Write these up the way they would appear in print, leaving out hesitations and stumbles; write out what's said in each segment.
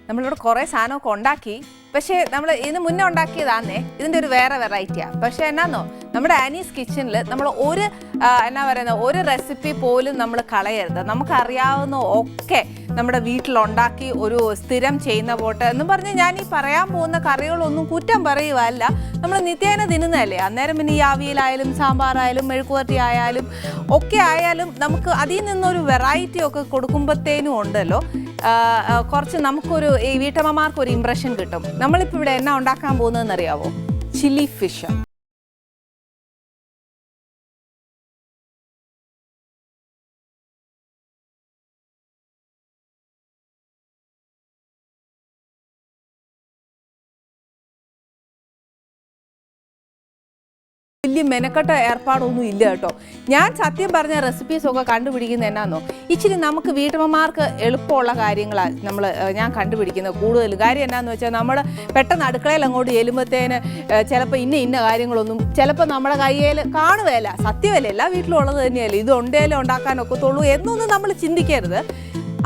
നമ്മളിവിടെ കുറേ സാധനമൊക്കെ ഉണ്ടാക്കി. പക്ഷേ നമ്മൾ ഇതിന് മുന്നേ ഉണ്ടാക്കിയതാന്നേ, ഇതിൻ്റെ ഒരു വേറെ വെറൈറ്റിയാണ്. പക്ഷേ എന്നാന്നോ, നമ്മുടെ ആനീസ് കിച്ചണിൽ നമ്മൾ ഒരു റെസിപ്പി പോലും നമ്മൾ കളയരുത്. നമുക്കറിയാവുന്ന ഒക്കെ നമ്മുടെ വീട്ടിലുണ്ടാക്കി ഒരു സ്ഥിരം ചെയ്യുന്ന പോട്ട് എന്നും പറഞ്ഞ് ഞാൻ ഈ പറയാൻ പോകുന്ന കറികളൊന്നും കുറ്റം പറയുകയല്ല, നമ്മൾ നിത്യേന തിന്നുന്നതല്ലേ. അന്നേരം പിന്നെ ഈ അവിയലായാലും സാമ്പാറായാലും മെഴുക്കുവരട്ടി ആയാലും ഒക്കെ ആയാലും നമുക്ക് അതിൽ നിന്നൊരു വെറൈറ്റി ഒക്കെ കൊടുക്കുമ്പോഴത്തേനും ഉണ്ടല്ലോ കുറച്ച് നമുക്കൊരു ഈ വീട്ടമ്മമാർക്ക് ഒരു ഇംപ്രഷൻ കിട്ടും. നമ്മളിപ്പോൾ ഇവിടെ എന്നാ ഉണ്ടാക്കാൻ പോകുന്നതെന്ന് അറിയാവോ? Chilli fish. വലിയ മെനക്കെട്ട ഏർപ്പാടൊന്നും ഇല്ല കേട്ടോ. ഞാൻ സത്യം പറഞ്ഞ റെസിപ്പീസൊക്കെ കണ്ടുപിടിക്കുന്നത് എന്നാന്നോ, ഇച്ചിരി നമുക്ക് വീട്ടമ്മമാർക്ക് എളുപ്പമുള്ള കാര്യങ്ങളാണ് ഞാൻ കണ്ടുപിടിക്കുന്നത് കൂടുതൽ. കാര്യം എന്നാന്ന് വെച്ചാൽ നമ്മൾ പെട്ടെന്ന് അടുക്കളയിൽ അങ്ങോട്ട് ചെല്ലുമ്പോഴത്തേന് ചിലപ്പോൾ ഇന്ന കാര്യങ്ങളൊന്നും ചിലപ്പോൾ നമ്മുടെ കയ്യിൽ കാണുകയല്ല. സത്യമല്ല, എല്ലാ വീട്ടിലും ഉള്ളത് തന്നെയല്ലേ, ഇത് ഉണ്ടേലും ഉണ്ടാക്കാനൊക്കത്തുള്ളൂ എന്നൊന്നും നമ്മൾ ചിന്തിക്കരുത്.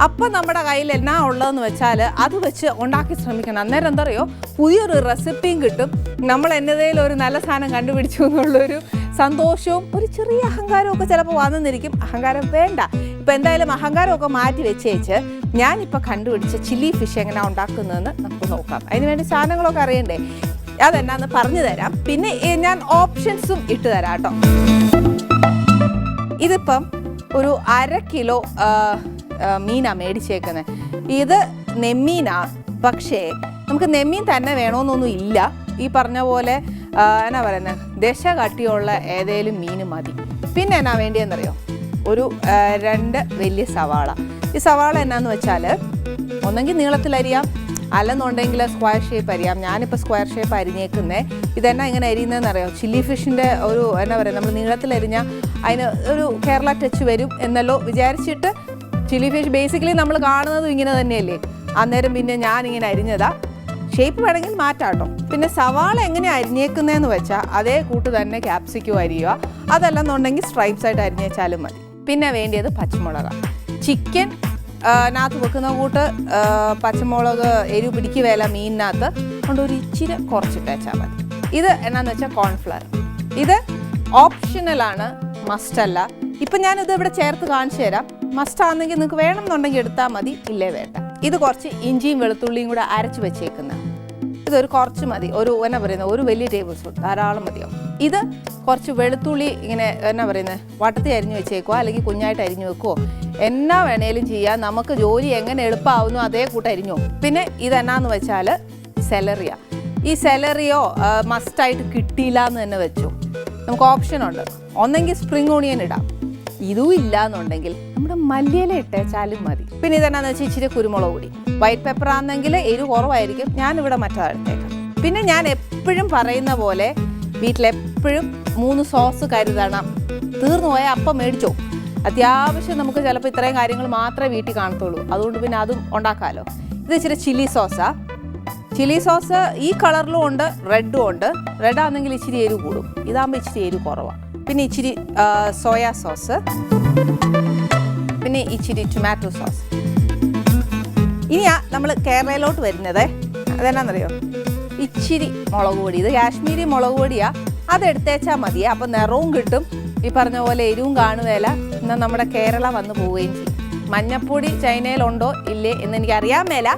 അപ്പം നമ്മുടെ കയ്യിൽ എന്നാ ഉള്ളതെന്ന് വെച്ചാൽ അത് വെച്ച് ഉണ്ടാക്കി ശ്രമിക്കണം. അന്നേരം എന്താ പറയുക, പുതിയൊരു റെസിപ്പിയും കിട്ടും. നമ്മൾ എന്നതേലും ഒരു നല്ല സാധനം കണ്ടുപിടിച്ചു എന്നുള്ളൊരു സന്തോഷവും ഒരു ചെറിയ അഹങ്കാരവും ഒക്കെ ചിലപ്പോൾ വന്നെന്നിരിക്കും. അഹങ്കാരം വേണ്ട. ഇപ്പം എന്തായാലും അഹങ്കാരമൊക്കെ മാറ്റി വെച്ചേച്ച് ഞാനിപ്പോൾ കണ്ടുപിടിച്ച ചില്ലി ഫിഷ് എങ്ങനെയാണ് ഉണ്ടാക്കുന്നതെന്ന് നമുക്ക് നോക്കാം. അതിനുവേണ്ടി സാധനങ്ങളൊക്കെ അറിയണ്ടേ, അതെന്നാന്ന് പറഞ്ഞു തരാം. പിന്നെ ഞാൻ ഓപ്ഷൻസും ഇട്ട് തരാം കേട്ടോ. ഇതിപ്പം ഒരു 1/2 കിലോ മീനാണ് മേടിച്ചേക്കുന്നത്. ഇത് നെമ്മീനാണ്. പക്ഷേ നമുക്ക് നെമ്മീൻ തന്നെ വേണമെന്നൊന്നും ഇല്ല. ഈ പറഞ്ഞ പോലെ എന്നാ പറയുന്നത്, ദശ കട്ടിയുള്ള ഏതേലും മീൻ മതി. പിന്നെ എന്നാ വേണ്ടിയെന്നറിയോ, ഒരു 2 വലിയ സവാള. ഈ സവാള എന്നാന്ന് വെച്ചാൽ ഒന്നെങ്കിൽ നീളത്തിലരിയാം, അല്ലെന്നുണ്ടെങ്കിൽ സ്ക്വയർ ഷേപ്പ് അരിയാം. ഞാനിപ്പോൾ സ്ക്വയർ ഷേപ്പ് അരിഞ്ഞേക്കുന്നേ. ഇതെന്നാ ഇങ്ങനെ അരിയുന്നതെന്നറിയോ, ചില്ലി ഫിഷിൻ്റെ ഒരു എന്നാ പറയുക, നമ്മൾ നീളത്തിലരിഞ്ഞാൽ അതിന് ഒരു കേരള ടച്ച് വരും എന്നല്ലോ വിചാരിച്ചിട്ട്. ചില്ലി ഫിഷ് ബേസിക്കലി നമ്മൾ കാണുന്നതും ഇങ്ങനെ തന്നെയല്ലേ. അന്നേരം പിന്നെ ഞാനിങ്ങനെ അരിഞ്ഞതാ. ഷേപ്പ് വേണമെങ്കിൽ മാറ്റാം കേട്ടോ. പിന്നെ സവാള എങ്ങനെയാണ് അരിഞ്ഞേക്കുന്നതെന്ന് വെച്ചാൽ അതേ കൂട്ട് തന്നെ ക്യാപ്സിക്കം അരിയുക. അതല്ലെന്നുണ്ടെങ്കിൽ സ്ട്രൈപ്സ് ആയിട്ട് അരിഞ്ഞേച്ചാലും മതി. പിന്നെ വേണ്ടിയത് പച്ചമുളക്. ചിക്കൻ നകത്ത് വെക്കുന്ന കൂട്ട് പച്ചമുളക് എരിവ് പിടിക്കുകയില്ല മീനിനകത്ത്, കൊണ്ട് ഒരു ഇച്ചിരി കുറച്ചിട്ടേച്ചാൽ മതി. ഇത് എന്നാന്ന് വെച്ചാൽ കോൺഫ്ലവർ. ഇത് ഓപ്ഷണലാണ്, മസ്റ്റല്ല. ഇപ്പം ഞാനിത് ഇവിടെ ചേർത്ത് കാണിച്ചു തരാം. മസ്റ്റാണെങ്കിൽ നിങ്ങൾക്ക് വേണമെന്നുണ്ടെങ്കിൽ എടുത്താൽ മതി, ഇല്ലേ വേണ്ട. ഇത് കുറച്ച് ഇഞ്ചിയും വെളുത്തുള്ളിയും കൂടെ അരച്ച് വെച്ചേക്കുന്ന ഇതൊരു കുറച്ച് മതി. എന്നാ പറയുന്നത്, ഒരു വലിയ ടേബിൾ സ്പൂൺ ധാരാളം മതിയാവും. ഇത് കുറച്ച് വെളുത്തുള്ളി ഇങ്ങനെ എന്നാ പറയുന്നത് വട്ടത്തിൽ അരിഞ്ഞു വെച്ചേക്കുവോ അല്ലെങ്കിൽ കുഞ്ഞായിട്ട് അരിഞ്ഞു വെക്കുവോ, എന്നാ വേണേലും ചെയ്യാം. നമുക്ക് ജോലി എങ്ങനെ എളുപ്പമാവുന്നു അതേ കൂട്ട് അരിഞ്ഞോ. പിന്നെ ഇതെന്നാന്ന് വെച്ചാൽ സെലറിയ. ഈ സെലറിയോ മസ്റ്റായിട്ട് കിട്ടിയില്ല എന്ന് തന്നെ വെച്ചു. നമുക്ക് ഓപ്ഷനുണ്ട്, ഒന്നെങ്കിൽ സ്പ്രിംഗ് ഓണിയൻ ഇടാം, ഇതും ഇല്ല എന്നുണ്ടെങ്കിൽ നമ്മുടെ മല്ലിയില ഇട്ടേച്ചാലും മതി. പിന്നെ ഇതെന്നാന്ന് വെച്ചാൽ ഇച്ചിരി കുരുമുളക് പൊടി. വൈറ്റ് പെപ്പർ ആണെങ്കിൽ എരിവ് കുറവായിരിക്കും, ഞാനിവിടെ മറ്റേതെടുത്തേക്കാം. പിന്നെ ഞാൻ എപ്പോഴും പറയുന്ന പോലെ വീട്ടിലെപ്പോഴും 3 സോസ് കരുതണം. തീർന്നു പോയാൽ അപ്പം മേടിച്ചോ. അത്യാവശ്യം നമുക്ക് ചിലപ്പോൾ ഇത്രയും കാര്യങ്ങൾ മാത്രമേ വീട്ടിൽ കാണത്തുള്ളൂ, അതുകൊണ്ട് പിന്നെ അതും ഉണ്ടാക്കാമല്ലോ. ഇത് ഇച്ചിരി ചില്ലി സോസാ. ചില്ലി സോസ് ഈ കളറിലും ഉണ്ട്, റെഡും ഉണ്ട്. റെഡാണെങ്കിൽ ഇച്ചിരി എരിവ് കൂടും, ഇതാകുമ്പോൾ ഇച്ചിരി എരിവ് കുറവാണ്. പിന്നെ ഇച്ചിരി സോയാ സോസ്, പിന്നെ ഇച്ചിരി ടൊമാറ്റോ സോസ്. ഇനിയാ നമ്മൾ കേരളയിലോട്ട് വരുന്നത്. അതെന്നാന്നറിയോ, ഇച്ചിരി മുളക് പൊടി. ഇത് കാശ്മീരി മുളക് പൊടിയാണ്, അതെടുത്തേച്ചാൽ മതി. അപ്പം നിറവും കിട്ടും, ഈ പറഞ്ഞ പോലെ എരിവും കാണുകയില്ല. എന്നാൽ നമ്മുടെ കേരള വന്ന് പോവുകയും ചെയ്യും. മഞ്ഞപ്പൊടി ചൈനയിലുണ്ടോ ഇല്ലേ എന്നെനിക്കറിയാൻ മേല.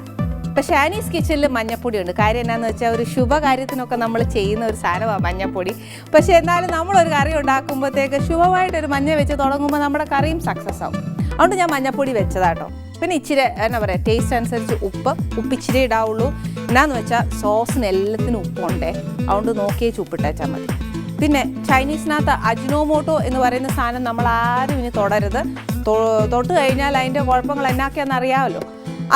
പക്ഷേ ആനീസ് കിച്ചണിൽ മഞ്ഞപ്പൊടി ഉണ്ട്. കാര്യം എന്നാന്ന് വെച്ചാൽ ഒരു ശുഭകാര്യത്തിനൊക്കെ നമ്മൾ ചെയ്യുന്ന ഒരു സാധനമാണ് മഞ്ഞപ്പൊടി. പക്ഷേ എന്നാലും നമ്മളൊരു കറി ഉണ്ടാക്കുമ്പോഴത്തേക്ക് ശുഭമായിട്ടൊരു മഞ്ഞ വെച്ച് തുടങ്ങുമ്പോൾ നമ്മുടെ കറിയും സക്സസ് ആവും. അതുകൊണ്ട് ഞാൻ മഞ്ഞപ്പൊടി വെച്ചതാട്ടോ. പിന്നെ ഇച്ചിരി എന്നാ പറയുക, ടേസ്റ്റ് അനുസരിച്ച് ഉപ്പ് ഇച്ചിരി ഇടാവുള്ളൂ. എന്നാന്ന് വെച്ചാൽ സോസിന് എല്ലാത്തിനും ഉപ്പുണ്ടേ, അതുകൊണ്ട് നോക്കിയേച്ച് ഉപ്പിട്ടേച്ചാൽ മതി. പിന്നെ ചൈനീസിനകത്ത് അജിനോമോട്ടോ എന്ന് പറയുന്ന സാധനം നമ്മൾ ആരും ഇനി തൊടരുത്. തൊട്ട് കഴിഞ്ഞാൽ അതിൻ്റെ കുഴപ്പങ്ങൾ എന്നാക്കിയാന്ന് അറിയാമല്ലോ.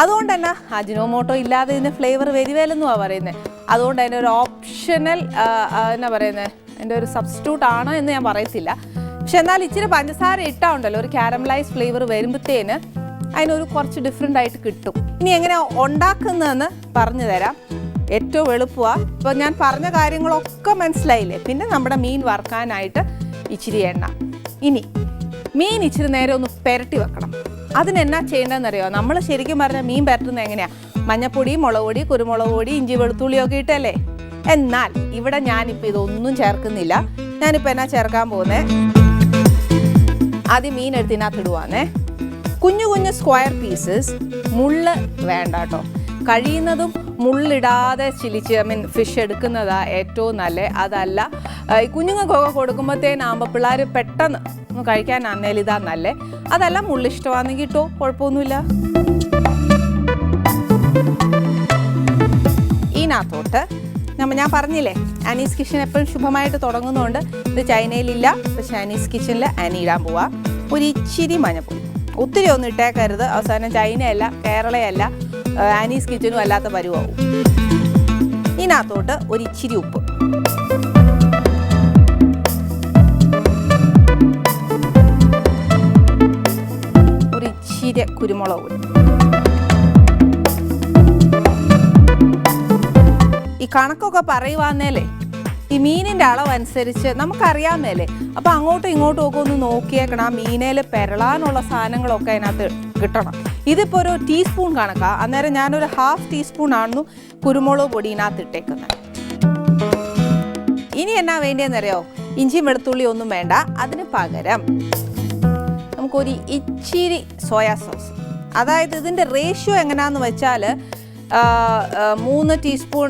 അതുകൊണ്ട് തന്നെ അജിനോമോട്ടോ ഇല്ലാതെ ഇതിന് ഫ്ലേവർ വരുവേലെന്നുമാണ് പറയുന്നത്. അതുകൊണ്ട് അതിൻ്റെ ഒരു ഓപ്ഷണൽ എന്നാ പറയുന്നത്, എൻ്റെ ഒരു സബ്സ്റ്റിറ്റ്യൂട്ട് ആണ് എന്ന് ഞാൻ പറയത്തില്ല. പക്ഷെ എന്നാൽ ഇച്ചിരി പഞ്ചസാര ഇട്ടാണ്ടല്ലോ ഒരു കാരമലൈസ് ഫ്ലേവർ വരുമ്പോഴത്തേന് അതിനൊരു കുറച്ച് ഡിഫറെൻ്റ് ആയിട്ട് കിട്ടും. ഇനി എങ്ങനെയാണ് ഉണ്ടാക്കുന്നതെന്ന് പറഞ്ഞു തരാം. ഏറ്റവും എളുപ്പമാണ്. ഇപ്പോൾ ഞാൻ പറഞ്ഞ കാര്യങ്ങളൊക്കെ മനസ്സിലായില്ലേ. പിന്നെ നമ്മുടെ മീൻ വറുക്കാനായിട്ട് ഇച്ചിരി എണ്ണ. ഇനി മീൻ ഇച്ചിരി നേരം ഒന്ന് പുരട്ടി വെക്കണം. അതിനെന്നാ ചെയ്യേണ്ടതെന്നറിയോ, നമ്മൾ ശരിക്കും പറഞ്ഞാൽ മീൻ പുരട്ടുന്നത് എങ്ങനെയാണ്, മഞ്ഞപ്പൊടി, മുളക് പൊടി, കുരുമുളക് പൊടി, ഇഞ്ചി വെളുത്തുള്ളിയൊക്കെ ഇട്ടല്ലേ. എന്നാൽ ഇവിടെ ഞാനിപ്പോൾ ഇതൊന്നും ചേർക്കുന്നില്ല. ഞാനിപ്പോൾ എന്നാ ചേർക്കാൻ പോകുന്നത്, ആദ്യം മീൻ എടുത്ത് ഇതിനകത്ത് ഇടുവാന്നേ. കുഞ്ഞു കുഞ്ഞു സ്ക്വയർ പീസസ്, മുള്ള് വേണ്ട കേട്ടോ. കഴിയുന്നതും മുള്ളിടാതെ ഫിഷ് എടുക്കുന്നതാണ് ഏറ്റവും നല്ല. അതല്ല ഈ കുഞ്ഞുങ്ങൾക്കൊക്കെ കൊടുക്കുമ്പോഴത്തേനാകുമ്പോൾ പിള്ളേർ പെട്ടെന്ന് ഒന്ന് കഴിക്കാനാന്നേൽ ഇതാ നല്ല. അതല്ല മുള്ളിഷ്ടമാണെങ്കിൽ ഇട്ടോ, കുഴപ്പമൊന്നുമില്ല. ഇതിനകത്തോട്ട് ഞാൻ പറഞ്ഞില്ലേ ആനീസ് കിച്ചൺ എപ്പോഴും ശുഭമായിട്ട് തുടങ്ങുന്നതുകൊണ്ട് ഇത് ചൈനയിലില്ല, പക്ഷെ ആനീസ് കിച്ചണിൽ ആനി ഇടാൻ പോവാം. ഒരു ഇച്ചിരി മഞ്ഞപ്പൊടി, ഒത്തിരി ഒന്നും ഇട്ടേക്കരുത്, അവസാനം ചൈനയല്ല കേരളയല്ല ആനീസ് കിച്ചനും അല്ലാത്ത പരുവാവും. ഇതിനകത്തോട്ട് ഒരു ഇച്ചിരി ഉപ്പ്, ഒരു ഇച്ചിരി കുരുമുളക് പൊടി. ഈ കണക്കൊക്കെ പറയുവാന്നേലേ ഈ മീനിൻ്റെ അളവനുസരിച്ച് നമുക്കറിയാമേലേ. അപ്പോൾ അങ്ങോട്ടും ഇങ്ങോട്ടും ഒക്കെ ഒന്ന് നോക്കിയേക്കണം, ആ മീനയിൽ പെരളാനുള്ള സാധനങ്ങളൊക്കെ അതിനകത്ത് കിട്ടണം. ഇതിപ്പോൾ ഒരു ടീസ്പൂൺ കണക്കാണ്, അന്നേരം ഞാനൊരു 1/2 ടീസ്പൂണാണെന്നു കുരുമുളക് പൊടി ഇതിനകത്ത് ഇട്ടേക്കുന്നത്. ഇനി എന്നാ വേണ്ടിയെന്നറിയോ, ഇഞ്ചിയും വെളുത്തുള്ളി ഒന്നും വേണ്ട. അതിന് പകരം നമുക്കൊരു ഇച്ചിരി സോയാ സോസ്, അതായത് ഇതിൻ്റെ റേഷ്യോ എങ്ങനെയാണെന്ന് വെച്ചാൽ 3 ടീസ്പൂൺ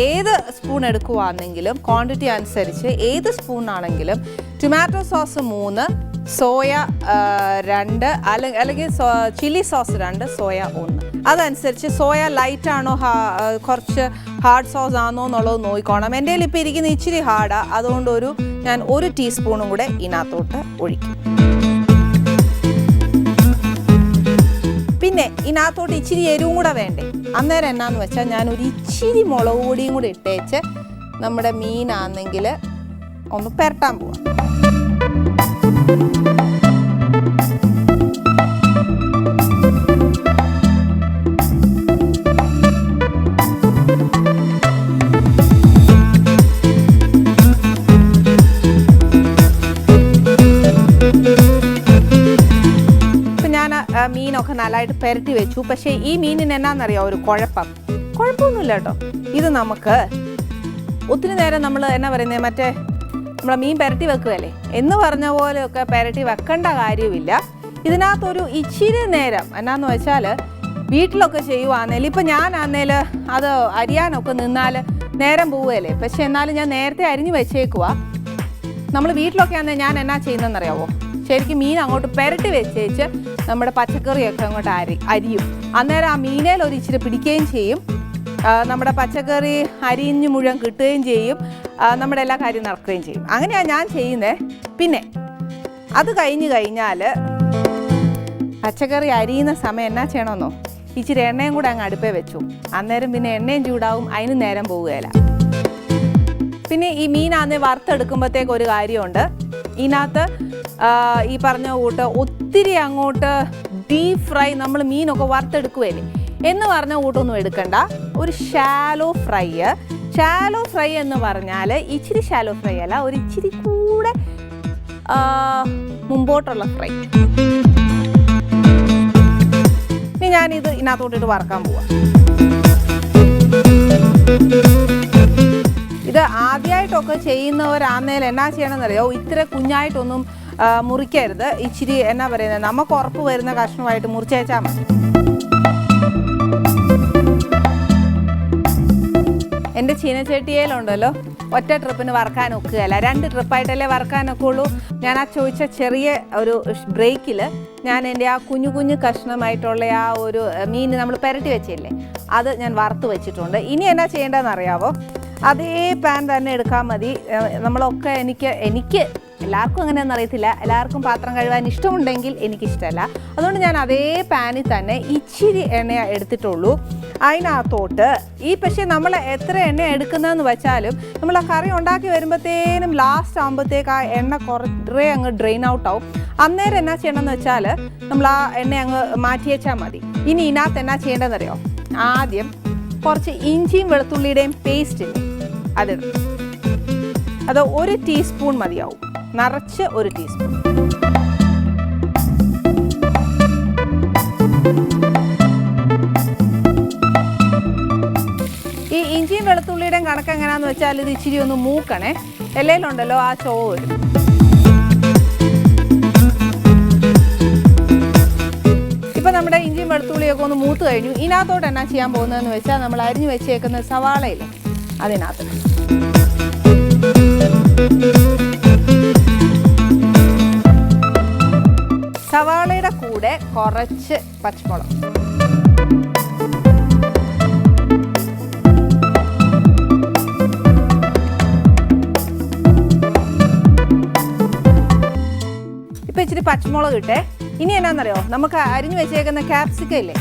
ഏത് സ്പൂൺ എടുക്കുവാണെങ്കിലും ക്വാണ്ടിറ്റി അനുസരിച്ച് ഏത് സ്പൂണാണെങ്കിലും ടൊമാറ്റോ സോസ് 3, സോയ 2, അല്ലെങ്കിൽ ചില്ലി സോസ് 2, സോയ 1. അതനുസരിച്ച് സോയ ലൈറ്റ് ആണോ കുറച്ച് ഹാർഡ് സോസ് ആണോ എന്നുള്ളത് നോക്കിക്കോണം. എൻ്റെ കയ്യിൽ ഇപ്പോൾ ഇരിക്കുന്ന ഇച്ചിരി ഹാർഡാണ്, അതുകൊണ്ട് ഞാൻ 1 ടീസ്പൂണും കൂടെ ഇതിനകത്തോട്ട് ഒഴിക്കും. പിന്നെ ഇതിനകത്തോട്ട് ഇച്ചിരി എരിവും കൂടെ വേണ്ടേ. അന്നേരം എന്നാന്ന് വെച്ചാൽ ഞാനൊരു ഇച്ചിരി മുളക് പൊടിയും കൂടി ഇട്ടേച്ച് നമ്മുടെ മീനാണെങ്കിൽ ഒന്ന് പെരട്ടാൻ പോവാം. മീനൊക്കെ നല്ലതായിട്ട് പെരട്ടി വെച്ചു. പക്ഷേ ഈ മീനിന് എന്നാന്നറിയാം ഒരു കുഴപ്പമൊന്നുമില്ല കേട്ടോ. ഇത് നമുക്ക് ഒത്തിരി നേരം നമ്മൾ എന്നാ പറയുന്നത്, മറ്റേ നമ്മളെ മീൻ പെരട്ടി വെക്കുകയല്ലേ എന്ന് പറഞ്ഞ പോലെയൊക്കെ പെരട്ടി വെക്കേണ്ട കാര്യമില്ല. ഇതിനകത്തൊരു ഇച്ചിരി നേരം എന്നാന്ന് വെച്ചാൽ വീട്ടിലൊക്കെ ചെയ്യുവാന്നേൽ, ഇപ്പം ഞാനാന്നേൽ അത് അരിയാനൊക്കെ നിന്നാൽ നേരം പോവുകയല്ലേ. പക്ഷെ എന്നാലും ഞാൻ നേരത്തെ അരിഞ്ഞ് വെച്ചേക്കുക. നമ്മൾ വീട്ടിലൊക്കെ ആണെങ്കിൽ ഞാൻ എന്നാ ചെയ്യുന്നതെന്നറിയാവോ, ശരിക്കും മീൻ അങ്ങോട്ട് പെരട്ടി വെച്ചേച്ച് നമ്മുടെ പച്ചക്കറിയൊക്കെ അങ്ങോട്ട് അരിയും. അന്നേരം ആ മീനേൽ ഒരു ഇച്ചിരി പിടിക്കുകയും ചെയ്യും, നമ്മുടെ പച്ചക്കറി അരിഞ്ഞ് മുഴുവൻ കിട്ടുകയും ചെയ്യും, നമ്മുടെ എല്ലാ കാര്യം നടക്കുകയും ചെയ്യും. അങ്ങനെയാണ് ഞാൻ ചെയ്യുന്നത്. പിന്നെ അത് കഴിഞ്ഞാൽ പച്ചക്കറി അരിയുന്ന സമയം എന്നാ ചെയ്യണമെന്നോ, ഇച്ചിരി എണ്ണയും കൂടെ അങ്ങ് അടുപ്പേ വെച്ചു. അന്നേരം പിന്നെ എണ്ണയും ചൂടാവും, അതിന് നേരം പോവുകയില്ല. പിന്നെ ഈ മീനാന്ന് വറുത്തെടുക്കുമ്പോഴത്തേക്ക് ഒരു കാര്യമുണ്ട്, ഇതിനകത്ത് ഈ പറഞ്ഞ കൂട്ട് ഒത്തിരി അങ്ങോട്ട് ഡീപ് ഫ്രൈ നമ്മൾ മീനൊക്കെ വറുത്തെടുക്കുകയല്ലേ എന്ന് പറഞ്ഞ കൂട്ടൊന്നും എടുക്കണ്ട. ഒരു ഷാലോ ഫ്രൈ എന്ന് പറഞ്ഞാൽ ഇച്ചിരി ഷാലോ ഫ്രൈ അല്ല, ഒരു ഇച്ചിരി കൂടെ മുമ്പോട്ടുള്ള ഫ്രൈ. ഇനി ഞാനിത് ഇതിനകത്തോട്ടിട്ട് വറക്കാൻ പോവാം. ഇത് ആദ്യമായിട്ടൊക്കെ ചെയ്യുന്നവരാന്നേൽ എന്നാ ചെയ്യണമെന്നറിയോ, ഇത്ര കുഞ്ഞായിട്ടൊന്നും മുറിക്കരുത്. ഇച്ചിരി എന്നാ പറയുന്നത്, നമുക്ക് ഉറപ്പ് വരുന്ന കഷ്ണമായിട്ട് മുറിച്ചേച്ചാൽ മതി. എൻ്റെ ചീനച്ചട്ടിയിലുണ്ടല്ലോ ഒറ്റ ട്രിപ്പിന് വറക്കാൻ ഒക്കുകയല്ല, 2 ട്രിപ്പായിട്ടല്ലേ വറക്കാനൊക്കെ ഉള്ളൂ. ഞാൻ ആ ചോദിച്ച ചെറിയ ഒരു ബ്രേക്കിൽ ഞാൻ എൻ്റെ ആ കുഞ്ഞു കഷ്ണമായിട്ടുള്ള ആ ഒരു മീൻ നമ്മൾ പെരട്ടി വെച്ചില്ലേ, അത് ഞാൻ വറുത്ത് വെച്ചിട്ടുണ്ട്. ഇനി എന്നാ ചെയ്യേണ്ടതെന്ന് അറിയാവോ, അതേ പാൻ തന്നെ എടുക്കാൻ മതി. നമ്മളൊക്കെ എനിക്ക് എല്ലാവർക്കും അങ്ങനെയൊന്നും അറിയത്തില്ല, എല്ലാവർക്കും പാത്രം കഴുകാൻ ഇഷ്ടമുണ്ടെങ്കിൽ എനിക്കിഷ്ടമല്ല. അതുകൊണ്ട് ഞാൻ അതേ പാനിൽ തന്നെ ഇച്ചിരി എണ്ണ എടുത്തിട്ടുള്ളൂ. അതിനകത്തോട്ട് പക്ഷേ നമ്മൾ എത്ര എണ്ണ എടുക്കുന്നതെന്ന് വെച്ചാലും നമ്മൾ ആ കറി ഉണ്ടാക്കി വരുമ്പോഴത്തേനും ലാസ്റ്റ് ആകുമ്പോഴത്തേക്ക് ആ എണ്ണ കുറേ അങ്ങ് ഡ്രെയിൻ ഔട്ടാവും. അന്നേരം എന്നാ ചെയ്യണമെന്ന് വെച്ചാൽ നമ്മൾ ആ എണ്ണ അങ്ങ് മാറ്റി വെച്ചാൽ മതി. ഇനി ഇതിനകത്ത് എന്നാ ചെയ്യേണ്ടതെന്നറിയോ, ആദ്യം കുറച്ച് ഇഞ്ചിയും വെളുത്തുള്ളിയുടെയും പേസ്റ്റ് അതിടും. അത് 1 ടീസ്പൂൺ മതിയാവും, നിറച്ച് 1 ടീസ്പൂൺ. ഇഞ്ചിയും വെളുത്തുള്ളിയുടെയും കണക്ക് എങ്ങനെയാണെന്ന് വെച്ചാൽ ഇത് ഇച്ചിരി ഒന്ന് മൂക്കണേ, ഇലയിലുണ്ടല്ലോ ആ ചോവ് വരും. ഇപ്പം നമ്മുടെ ഇഞ്ചിയും വെളുത്തുള്ളിയൊക്കെ ഒന്ന് മൂത്ത് കഴിഞ്ഞു. ഇതിനകത്തോട്ട് എന്നാ ചെയ്യാൻ പോകുന്നതെന്ന് വെച്ചാൽ നമ്മൾ അരിഞ്ഞു വെച്ചേക്കുന്ന സവാളയില്ലേ അതിനകത്ത് സവാളയുടെ കൂടെ കുറച്ച് പച്ചമുളക്, ഇപ്പം ഇച്ചിരി പച്ചമുളക് ഇട്ടേ. ഇനി എന്നാന്നറിയോ, നമുക്ക് അരിഞ്ഞു വെച്ചേക്കുന്ന ക്യാപ്സിക്കം ഇല്ലേ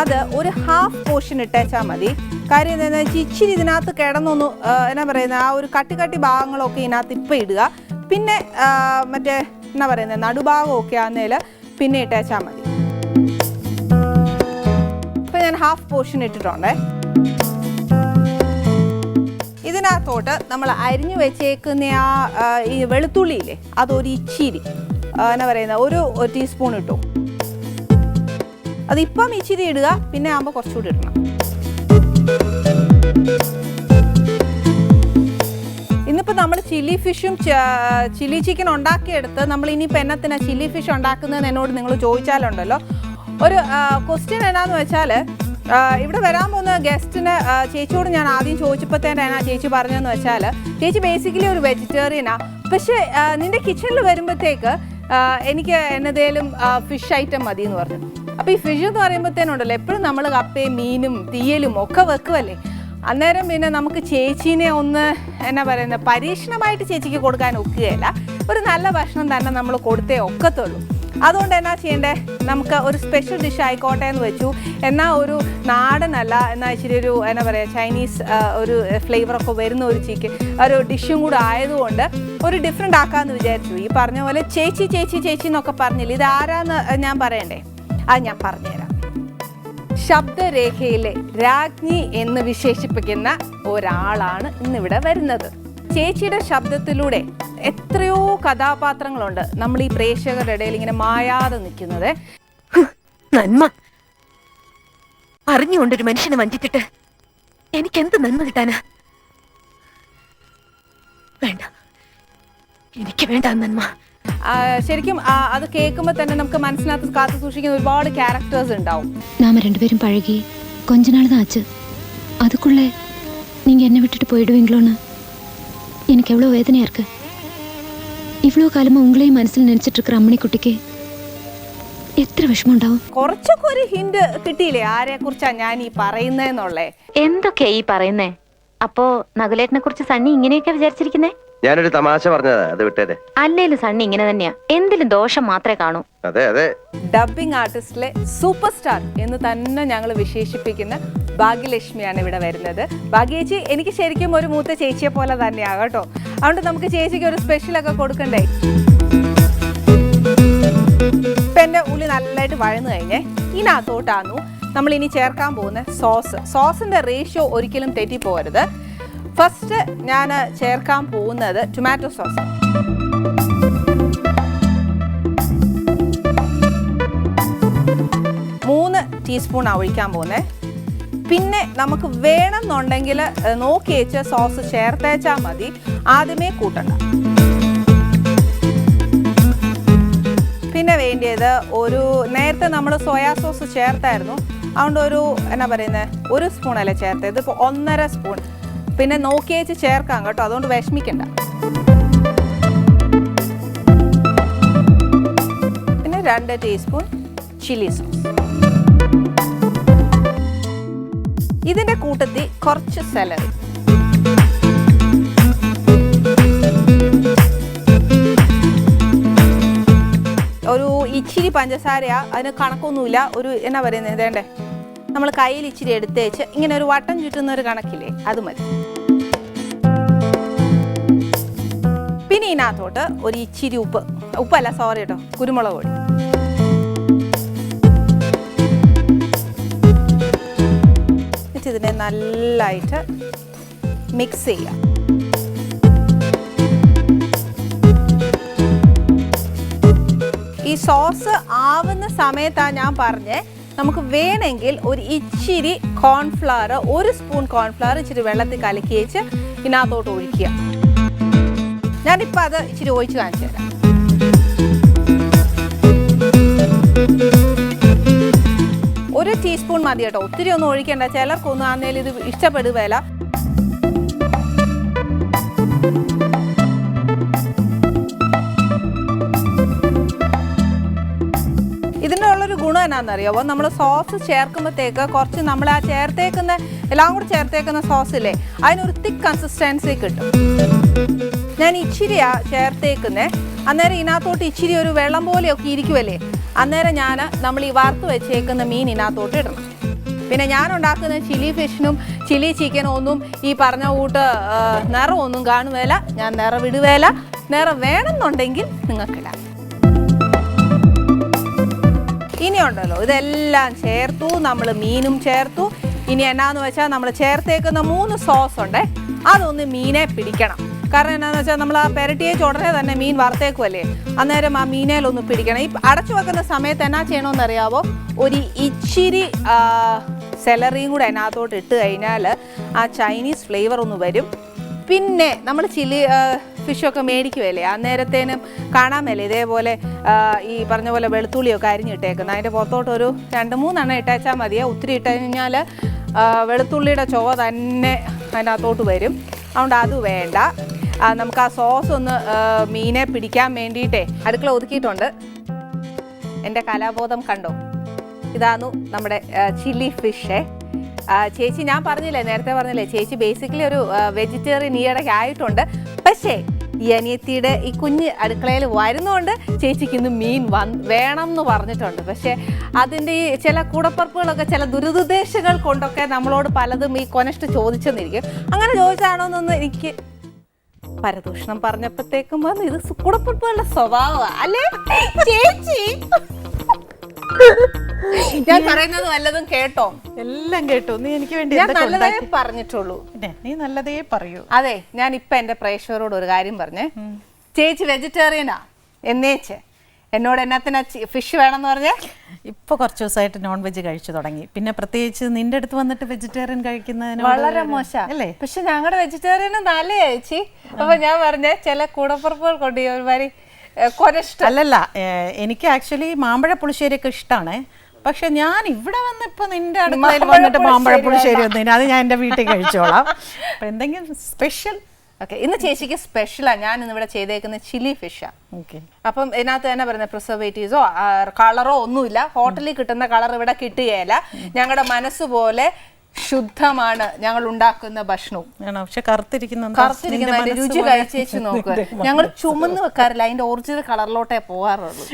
അത് ഒരു ഹാഫ് പോർഷൻ ഇട്ടേച്ചാൽ മതി. കാര്യം എന്താണെന്ന് വെച്ചാൽ ഇച്ചിരി ഇതിനകത്ത് കിടന്നൊന്ന് എന്നാ പറയുന്നത് ആ ഒരു കട്ടി ഭാഗങ്ങളൊക്കെ ഇതിനകത്ത് ഇപ്പം ഇടുക. പിന്നെ മറ്റേ എന്നാ പറയുന്നത് നടുഭാഗമൊക്കെ ആന്നേൽ പിന്നെ ഇട്ടേച്ചാൽ മതി. ഇപ്പം ഞാൻ ഹാഫ് പോർഷൻ ഇട്ടിട്ടുണ്ടേ. ഇതിനകത്തോട്ട് നമ്മൾ അരിഞ്ഞു വെച്ചേക്കുന്ന ഈ വെളുത്തുള്ളിയില്ലേ അതൊരു ഇച്ചിരി എന്നാ പറയുന്നത് ഒരു ടീസ്പൂൺ ഇട്ടു. അതിപ്പം ഇച്ചിരി ഇടുക, പിന്നെ ആകുമ്പോൾ കുറച്ചുകൂടി ഇടണം. ഇന്നിപ്പോൾ നമ്മൾ ചില്ലി ഫിഷും ചില്ലി ചിക്കൻ ഉണ്ടാക്കിയെടുത്ത് നമ്മൾ ഇനിയിപ്പോൾ എന്നത്തിനാണ് ചില്ലി ഫിഷ് ഉണ്ടാക്കുന്നതെന്ന് എന്നോട് നിങ്ങൾ ചോദിച്ചാലുണ്ടല്ലോ, ഒരു ക്വസ്റ്റ്യൻ എന്നാന്ന് വെച്ചാൽ ഇവിടെ വരാൻ പോകുന്ന ഗസ്റ്റിന് ചേച്ചിയോട് ഞാൻ ആദ്യം ചോദിച്ചപ്പോഴത്തേനാ ചേച്ചി പറഞ്ഞതെന്ന് വെച്ചാൽ ചേച്ചി ബേസിക്കലി ഒരു വെജിറ്റേറിയനാണ്, പക്ഷേ നിൻ്റെ കിച്ചണിൽ വരുമ്പോഴത്തേക്ക് എനിക്ക് എന്നതേലും ഫിഷ് ഐറ്റം മതി എന്ന് പറഞ്ഞു. അപ്പോൾ ഈ ഫിഷ് എന്ന് പറയുമ്പോഴത്തേനുണ്ടല്ലോ എപ്പോഴും നമ്മൾ കപ്പയും മീനും തീയലും ഒക്കെ വെക്കുമല്ലേ. അന്നേരം പിന്നെ നമുക്ക് ചേച്ചീനെ ഒന്ന് എന്നാ പറയുന്നത് പരീക്ഷണമായിട്ട് ചേച്ചിക്ക് കൊടുക്കാൻ ഒക്കുകയില്ല. ഒരു നല്ല ഭക്ഷണം തന്നെ നമ്മൾ കൊടുത്തേ ഒക്കത്തുള്ളൂ. അതുകൊണ്ട് എന്നാ ചെയ്യണ്ടേ, നമുക്ക് ഒരു സ്പെഷ്യൽ ഡിഷ് ആയിക്കോട്ടെ എന്ന് വെച്ചു. എന്നാൽ ഒരു നാടനല്ല, എന്നാൽ ഇച്ചിരി ഒരു എന്നാ പറയുക ചൈനീസ് ഒരു ഫ്ലേവറൊക്കെ വരുന്ന ഒരു ചിക്കൻ ഒരു ഡിഷും കൂടെ ആയതുകൊണ്ട് ഒരു ഡിഫറെൻ്റ് ആക്കാമെന്ന് വിചാരിച്ചു. ഈ പറഞ്ഞ പോലെ ചേച്ചി ചേച്ചി ചേച്ചി എന്നൊക്കെ പറഞ്ഞില്ല, ഇത് ആരാന്ന് ഞാൻ പറയണ്ടേ? അത് ഞാൻ പറഞ്ഞുതരാം. ശബ്ദരേഖയിലെ രാജ്ഞി എന്ന് വിശേഷിപ്പിക്കുന്ന ഒരാളാണ് ഇന്നിവിടെ വരുന്നത്. ചേച്ചിയുടെ ശബ്ദത്തിലൂടെ എത്രയോ കഥാപാത്രങ്ങളുണ്ട് നമ്മൾ ഈ പ്രേക്ഷകരുടെ ഇടയിൽ ഇങ്ങനെ മായാതെ നിൽക്കുന്നത്. നന്മ അറിഞ്ഞുകൊണ്ടൊരു മനുഷ്യനെ വഞ്ചിച്ചിട്ട് എനിക്ക് എന്ത് നന്മ കിട്ടാനാ? വേണ്ട, എനിക്ക് വേണ്ട നന്മ. ശരിക്കും അത് കേൾക്കുമ്പോൾ തന്നെ നമുക്ക് മനസ്സിനകത്ത് കാത്തു സൂക്ഷിക്കുന്ന ഒരുപാട് ക്യാരക്ടേഴ്സ് ഉണ്ടാവും. நாம ரெண்டு பேரும் பழகி கொஞ்ச நாள் தான் ஆச்சு. அதுக்குள்ளே நீங்க என்ன விட்டுட்டு போயிடுவீங்களோன்னு எனக்கு எவ்வளோ வேதனையா இருக்கு. இவ்வளோ காலமா உங்களையும் മനസ്സിൽ நினைச்சிட்டு இருக்கிற അമ്മണിക്കുട്ടിക്ക് എത്ര വിഷമം ഉണ്ടാവും. കുറച്ചൊക്കെ ഒരു ഹിന്റ് കിട്ടിയില്ലേ ആരെ കുറിച്ചാ ഞാൻ ഈ പറയുന്നതെന്നുള്ളേ? എന്തൊക്കെയാ ഈ പറയുന്നേ? അപ്പോ നകുലേട്ടനെ കുറിച്ച് സണ്ണി ഇങ്ങനെയൊക്കെ വിചാരിച്ചിരിക്കുന്നേ? ഞാനൊരു തമാശ പറഞ്ഞതാ, അത് വിട്ടേരെ. അല്ലേലും സണ്ണി ഇങ്ങനെ തന്നെയാ, എന്തിലും ദോഷം മാത്രമേ കാണൂ. അതെ അതെ, ഡബിംഗ് ആർട്ടിസ്റ്റിലെ സൂപ്പർ സ്റ്റാർ എന്ന് തന്നെ ഞങ്ങൾ വിശേഷിപ്പിക്കുന്ന ഭാഗ്യലക്ഷ്മിയാണ് ഇവിടെ വരുന്നത്. ഭാഗ്യേച്ചി എനിക്ക് ശരിക്കും ഒരു മൂത്ത ചേച്ചിയെ പോലെ തന്നെയാണ് കേട്ടോ. അതുകൊണ്ട് നമുക്ക് ചേച്ചിക്ക് ഒരു സ്പെഷ്യലൊക്കെ കൊടുക്കണ്ടേ. ഇപ്പം എൻ്റെ ഉള്ളി നല്ലതായിട്ട് വഴന്നു കഴിഞ്ഞേ ഇതിനകത്തോട്ടാന്നു നമ്മൾ ഇനി ചേർക്കാൻ പോകുന്ന സോസിൻ്റെ റേഷ്യോ ഒരിക്കലും തെറ്റിപ്പോകരുത്. ഫസ്റ്റ് ഞാൻ ചേർക്കാൻ പോകുന്നത് ടൊമാറ്റോ സോസ്. മൂന്ന് ടീസ്പൂണാണ് ഒഴിക്കാൻ പോകുന്നത്. പിന്നെ നമുക്ക് വേണമെന്നുണ്ടെങ്കിൽ നോക്കി വെച്ച് സോസ് ചേർത്തേച്ചാൽ മതി, ആദ്യമേ കൂട്ടണ്ട. പിന്നെ വേണ്ടിയത് ഒരു നേരത്തെ നമ്മൾ സോയാ സോസ് ചേർത്തായിരുന്നു, അതുകൊണ്ട് ഒരു എന്നാ പറയുന്നത് ഒരു സ്പൂണല്ലേ ചേർത്തത്, ഇതിപ്പോൾ 1.5 സ്പൂൺ. പിന്നെ നോക്കി വെച്ച് ചേർക്കാം കേട്ടോ, അതുകൊണ്ട് വിഷമിക്കണ്ട. പിന്നെ 2 ടീസ്പൂൺ ചില്ലി സോസ്. ഇതിൻ്റെ കൂട്ടത്തിൽ കുറച്ച് സെലറി, ഒരു ഇച്ചിരി പഞ്ചസാരയാ, അതിന് കണക്കൊന്നുമില്ല. ഒരു എന്നാ പറയുന്നത് ഇതേണ്ടേ നമ്മൾ കയ്യിൽ ഇച്ചിരി എടുത്തേച്ച് ഇങ്ങനെ ഒരു വട്ടം ചുറ്റുന്ന ഒരു കണക്കില്ലേ, അത് മതി. പിന്നെ ഇതിനകത്തോട്ട് ഒരു ഇച്ചിരി ഉപ്പല്ല സോറി കേട്ടോ, കുരുമുളക് പൊടി. എന്നിട്ട് ഇതിനെ നല്ലതായിട്ട് മിക്സ് ചെയ്യാം. ഈ സോസ് ആവുന്ന സമയത്താണ് ഞാൻ പറഞ്ഞേ നമുക്ക് വേണമെങ്കിൽ ഒരു ഇച്ചിരി കോൺഫ്ലവർ, 1 സ്പൂൺ കോൺഫ്ലവർ ഇച്ചിരി വെള്ളത്തിൽ കലക്കി വെച്ച് ഇതിനകത്തോട്ട് ഒഴിക്കുക. ഞാനിപ്പോൾ അത് ഇച്ചിരി ഒഴിച്ച് കാണിച്ചു തരാം. ഒരു ടീസ്പൂൺ മതി കേട്ടോ, ഒത്തിരി ഒന്നും ഒഴിക്കേണ്ട. ചിലർക്കൊന്നും ആന്നേലും ഇത് ഇഷ്ടപ്പെടുകയില്ല. ഇതിൻ്റെ ഉള്ളൊരു ഗുണം എന്നാണെന്നറിയാമോ, നമ്മൾ സോസ് ചേർക്കുമ്പോഴത്തേക്ക് കുറച്ച് നമ്മൾ ആ ചേർത്തേക്കുന്ന എല്ലാം കൂടി ചേർത്തേക്കുന്ന സോസില്ലേ, അതിനൊരു തിക്ക് കൺസിസ്റ്റൻസി കിട്ടും. ഞാൻ ഇച്ചിരിയാണ് ചേർത്തേക്കുന്നത്. അന്നേരം ഇതിനകത്തോട്ട് ഇച്ചിരി ഒരു വെള്ളം പോലെയൊക്കെ ഇരിക്കുമല്ലേ, അന്നേരം നമ്മൾ ഈ വറുത്ത് വെച്ചേക്കുന്ന മീൻ ഇതിനകത്തോട്ട് ഇടണം. പിന്നെ ഞാൻ ഉണ്ടാക്കുന്ന ചില്ലി ഫിഷിനും ചില്ലി ചിക്കനും ഒന്നും ഈ പറഞ്ഞ കൂട്ട് നിറമൊന്നും കാണുകയില്ല. ഞാൻ നിറവിടുകയില്ല. നിറം വേണമെന്നുണ്ടെങ്കിൽ നിങ്ങൾക്കിടാം. ഇനിയുണ്ടല്ലോ, ഇതെല്ലാം ചേർത്തു, നമ്മൾ മീനും ചേർത്തു. ഇനി എന്നാന്ന് വെച്ചാൽ നമ്മൾ ചേർത്തേക്കുന്ന 3 സോസ് ഉണ്ട്, അതൊന്ന് മീനെ പിടിക്കണം. കാരണം എന്നാന്ന് വെച്ചാൽ നമ്മൾ ആ പെരട്ടിയേച്ച് ഉടനെ തന്നെ മീൻ വറുത്തേക്കുമല്ലേ, അന്നേരം ആ മീനയിലൊന്ന് പിടിക്കണം. ഈ അടച്ചു വെക്കുന്ന സമയത്ത് എന്നാ ചെയ്യണമെന്നറിയാവോ, ഒരു ഇച്ചിരി സെലറിയും കൂടെ അതിനകത്തോട്ട് ഇട്ട് കഴിഞ്ഞാൽ ആ ചൈനീസ് ഫ്ലേവർ ഒന്ന് വരും. പിന്നെ നമ്മൾ ചില്ലി ഫിഷൊക്കെ മേടിക്കുമല്ലേ, അന്നേരത്തേനും കാണാൻ മേലെ ഇതേപോലെ ഈ പറഞ്ഞ പോലെ വെളുത്തുള്ളിയൊക്കെ അരിഞ്ഞിട്ടേക്കുന്നത്. അതിൻ്റെ പുറത്തോട്ട് ഒരു 2-3 എണ്ണം ഇട്ടേച്ചാൽ മതിയെ. ഒത്തിരി ഇട്ട് കഴിഞ്ഞാൽ വെളുത്തുള്ളിയുടെ ചുവ തന്നെ അതിനകത്തോട്ട് വരും. അതുകൊണ്ട് അത് വേണ്ട. നമുക്ക് ആ സോസ് ഒന്ന് മീനെ പിടിക്കാൻ വേണ്ടിയിട്ടേ അടുക്കള ഒതുക്കിയിട്ടുണ്ട്. എൻ്റെ കലാബോധം കണ്ടോ, ഇതാണ് നമ്മുടെ ചില്ലി ഫിഷ്. ചേച്ചി ഞാൻ നേരത്തെ പറഞ്ഞില്ലേ, ചേച്ചി ബേസിക്കലി ഒരു വെജിറ്റേറിയൻ ഈയിടയ്ക്ക് ആയിട്ടുണ്ട്. പക്ഷേ ഈ അനിയത്തിയുടെ ഈ കുഞ്ഞ് അടുക്കളയിൽ വരുന്നതുകൊണ്ട് ചേച്ചിക്ക് ഇന്ന് മീൻ വേണം എന്ന് പറഞ്ഞിട്ടുണ്ട്. പക്ഷേ അതിൻ്റെ ഈ ചില കൂടപ്പറപ്പുകളൊക്കെ ചില ദുരുദ്ദേശങ്ങൾ കൊണ്ടൊക്കെ നമ്മളോട് പലതും ഈ കൊനഷ്ട് ചോദിച്ചെന്നിരിക്കും. അങ്ങനെ ചോദിച്ചാണോ എന്നൊന്ന് എനിക്ക് പരദൂഷണം പറഞ്ഞപ്പോഴത്തേക്കും പറഞ്ഞു, ഇത് കൂടപ്പറപ്പുകളുടെ സ്വഭാവമാണ് അല്ലേ ചേച്ചി? ഞാൻ പറയുന്നത് വല്ലതും കേട്ടോ? എല്ലാം കേട്ടു. നീ എനിക്ക് വേണ്ടി ഞാൻ നല്ലതേ പറഞ്ഞിട്ടുള്ളൂ. നീ നല്ലതേ പറയൂ. അതെ, ഞാൻ ഇപ്പൊ എന്റെ പ്രേക്ഷകരോട് ഒരു കാര്യം പറഞ്ഞേ. ചേച്ചി വെജിറ്റേറിയനാ എന്നേച്ച് എന്നോട് എന്നാത്തിനാ ഫിഷ് വേണമെന്ന് പറഞ്ഞേ? ഇപ്പൊ കുറച്ച് ദിവസമായിട്ട് നോൺ വെജ് കഴിച്ചു തുടങ്ങി. പിന്നെ പ്രത്യേകിച്ച് നിന്റെ അടുത്ത് വന്നിട്ട് വെജിറ്റേറിയൻ കഴിക്കുന്നതിന് വളരെ മോശം അല്ലേ? പക്ഷെ ഞങ്ങളുടെ വെജിറ്റേറിയന് നല്ല ചേച്ചി. അപ്പൊ ഞാൻ പറഞ്ഞേ ചില കൂടപ്പുറപ്പുകൾ കൊണ്ട് ഒരുമാതിരി കൊനഷ്ടം. അല്ലല്ല, എനിക്ക് ആക്ച്വലി മാമ്പഴ പുളിശ്ശേരിയൊക്കെ ഇഷ്ടമാണ്. പക്ഷെ ഞാൻ ഇവിടെ വന്നിപ്പോ നിന്റെ അടുക്കളയിൽ വന്നിട്ട് മാമ്പഴ പുളിശ്ശേരി ഒന്നും അത് ഞാൻ എന്റെ വീട്ടിൽ കഴിച്ചോളാം. അപ്പൊ എന്തെങ്കിലും സ്പെഷ്യൽ? ഓക്കെ, ഇന്ന് ചേച്ചിക്ക് സ്പെഷ്യലാണ്. ഞാൻ ഇന്ന് ഇവിടെ ചെയ്തേക്കുന്ന ചില്ലി ഫിഷാണ്. ഓക്കെ, അപ്പം ഇതിനകത്ത് തന്നെ പറയുന്നത് പ്രിസർവേറ്റീവ്സോ കളറോ ഒന്നുമില്ല. ഹോട്ടലിൽ കിട്ടുന്ന കളർ ഇവിടെ കിട്ടുകയില്ല. ഞങ്ങളുടെ മനസ്സുപോലെ ശുദ്ധമാണ് ഞങ്ങൾ ഉണ്ടാക്കുന്ന ഭക്ഷണവും. പക്ഷെ കറുത്തിരിക്കുന്ന രുചി കഴിച്ചേച്ച് നോക്കുക. ഞങ്ങൾ ചുമന്ന് വെക്കാറില്ല, അതിന്റെ ഒറിജിനൽ കളറിലോട്ടേ പോകാറുള്ളൂ.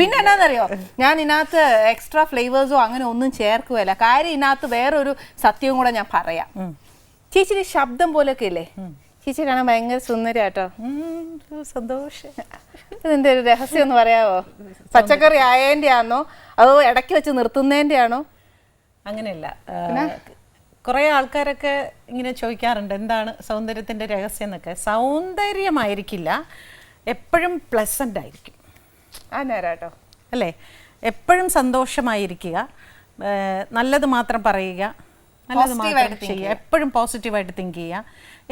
പിന്നെ എന്നാന്നറിയോ, ഞാൻ ഇതിനകത്ത് എക്സ്ട്രാ ഫ്ലേവേഴ്സോ അങ്ങനെ ഒന്നും ചേർക്കുകയല്ല. കാര്യം ഇതിനകത്ത് വേറൊരു സത്യവും കൂടെ ഞാൻ പറയാം. ചേച്ചിയുടെ ശബ്ദം പോലൊക്കെ ഇല്ലേ, ചേച്ചി കാണാൻ ഭയങ്കര സുന്ദരിയാട്ടോ. സന്തോഷം. ഇതിന്റെ ഒരു രഹസ്യം ഒന്ന് പറയാവോ? പച്ചക്കറി ആയതിന്റെ ആണോ അതോ ഇടയ്ക്ക് വെച്ച് നിർത്തുന്നതിന്റെ ആണോ? അങ്ങനെയല്ല, കുറെ ആൾക്കാരൊക്കെ ഇങ്ങനെ ചോദിക്കാറുണ്ട് എന്താണ് സൗന്ദര്യത്തിന്റെ രഹസ്യം എന്നൊക്കെ. സൗന്ദര്യമായിരിക്കില്ല, എപ്പോഴും പ്ലസന്റ് ആയിരിക്കും. ആ നേരാട്ടോ അല്ലേ? എപ്പോഴും സന്തോഷമായിരിക്കുക, നല്ലത് മാത്രം പറയുക, നല്ലത് മാത്രം ചെയ്യുക, എപ്പോഴും പോസിറ്റീവായിട്ട് തിങ്ക് ചെയ്യുക.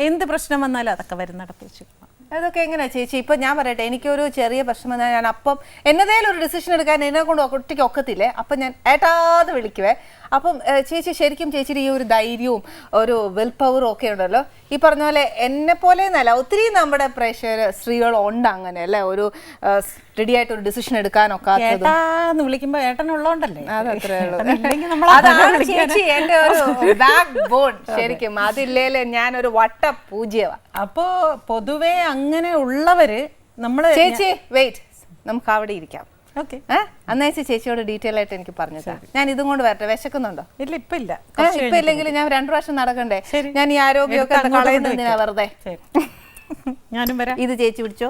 എന്ത് പ്രശ്നം വന്നാലും അതൊക്കെ വരുന്നിടത്ത് വെച്ച്. അതൊക്കെ എങ്ങനെയാ ചേച്ചി? ഇപ്പൊ ഞാൻ പറയട്ടെ, എനിക്കൊരു ചെറിയ പ്രശ്നം വന്നാൽ ഞാൻ അപ്പം എന്നതേലും ഒരു ഡിസിഷൻ എടുക്കാൻ എന്നെ കൊണ്ട് ഒറ്റയ്ക്ക് ഒക്കത്തില്ലേ, അപ്പം ഞാൻ ഏട്ടാതെ വിളിക്കുവേ. അപ്പം ചേച്ചി ശരിക്കും ചേച്ചിയുടെ ഈ ഒരു ധൈര്യവും ഒരു വിൽ പവറും ഒക്കെ ഉണ്ടല്ലോ. ഈ പറഞ്ഞ പോലെ എന്നെ പോലെ എന്നല്ല, ഒത്തിരി നമ്മുടെ പ്രേക്ഷകർ സ്ത്രീകളുണ്ട് അങ്ങനെ അല്ലേ, ഒരു റെഡി ആയിട്ട് ഒരു ഡിസിഷൻ എടുക്കാനൊക്കെ വിളിക്കുമ്പോ ഏട്ടനുള്ളോണ്ടല്ലേ. അതത്രേ ഉള്ളൂ. അതാണ് ചേച്ചി എന്റെ ഒരു ബാക്ക് ബോൺ. ശരിക്കും അതില്ലേല് ഞാനൊരു വട്ട പൂജ്യവാ. അപ്പോ പൊതുവെ അങ്ങനെ ഉള്ളവര് നമ്മള് ചേച്ചി വെയിറ്റ്, നമുക്ക് അവിടെ ഇരിക്കാം. ഓക്കെ, അന്നേച്ച് ചേച്ചിയോട് ഡീറ്റെയിൽ ആയിട്ട് എനിക്ക് പറഞ്ഞു തരാം. ഞാൻ ഇതും കൊണ്ട് വരട്ടെ? വിശക്കുന്നുണ്ടോ? ഇല്ല, ഇപ്പൊ ഇല്ല. ഇപ്പൊ ഇല്ലെങ്കിൽ ഞാൻ 2 പ്രാവശ്യം നടക്കണ്ടേ? ഞാൻ ഈ ആരോഗ്യമൊക്കെ കളയുന്നതിനാ വെറുതെ. ഞാനും വരാം. ഇത് ചേച്ചി പിടിച്ചോ.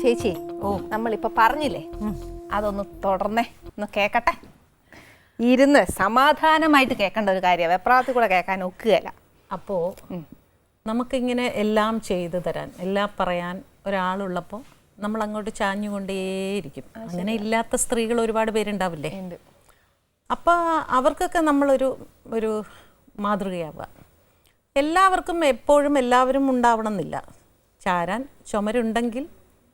ചേച്ചി, നമ്മളിപ്പൊ പറഞ്ഞില്ലേ, അതൊന്ന് തുടർന്നേ, ഒന്ന് കേക്കട്ടെ. ഇരുന്ന് സമാധാനമായിട്ട് കേൾക്കേണ്ട ഒരു കാര്യമാണ്, വെപ്രാളത്തിൽ കൂടെ കേൾക്കാൻ ഒക്കുകയല്ല. അപ്പോ നമുക്കിങ്ങനെ എല്ലാം ചെയ്തു തരാൻ, എല്ലാം പറയാൻ ഒരാളുള്ളപ്പോൾ നമ്മൾ അങ്ങോട്ട് ചാഞ്ഞുകൊണ്ടേയിരിക്കും. അങ്ങനെ ഇല്ലാത്ത സ്ത്രീകൾ ഒരുപാട് പേരുണ്ടാവില്ലേ? അപ്പോൾ അവർക്കൊക്കെ ഒരു മാതൃകയാവുക. എല്ലാവർക്കും എപ്പോഴും എല്ലാവരും ഉണ്ടാവണം എന്നില്ല. ചാരാൻ ചുമരുണ്ടെങ്കിൽ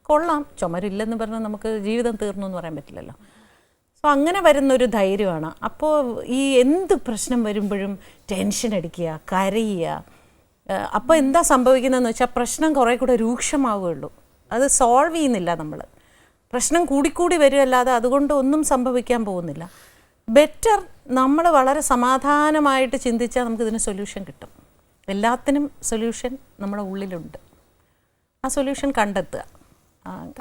കൊള്ളാം, ചുമരില്ലെന്ന് പറഞ്ഞാൽ നമുക്ക് ജീവിതം തീർന്നു എന്ന് പറയാൻ പറ്റില്ലല്ലോ. സോ അങ്ങനെ വരുന്നൊരു ധൈര്യമാണ്. അപ്പോൾ ഈ എന്ത് പ്രശ്നം വരുമ്പോഴും ടെൻഷൻ അടിക്കുക, കരയുക. അപ്പോൾ എന്താ സംഭവിക്കുന്നതെന്ന് വെച്ചാൽ പ്രശ്നം കുറേ കൂടെ രൂക്ഷമാവുകയുള്ളൂ. അത് സോൾവ് ചെയ്യുന്നില്ല നമ്മൾ. പ്രശ്നം കൂടിക്കൂടി വരുമല്ലാതെ അതുകൊണ്ട് ഒന്നും സംഭവിക്കാൻ പോകുന്നില്ല. ബെറ്റർ നമ്മൾ വളരെ സമാധാനമായിട്ട് ചിന്തിച്ചാൽ നമുക്കിതിന് സൊല്യൂഷൻ കിട്ടും. എല്ലാത്തിനും സൊല്യൂഷൻ നമ്മുടെ ഉള്ളിലുണ്ട്. ആ സൊല്യൂഷൻ കണ്ടെത്തുക.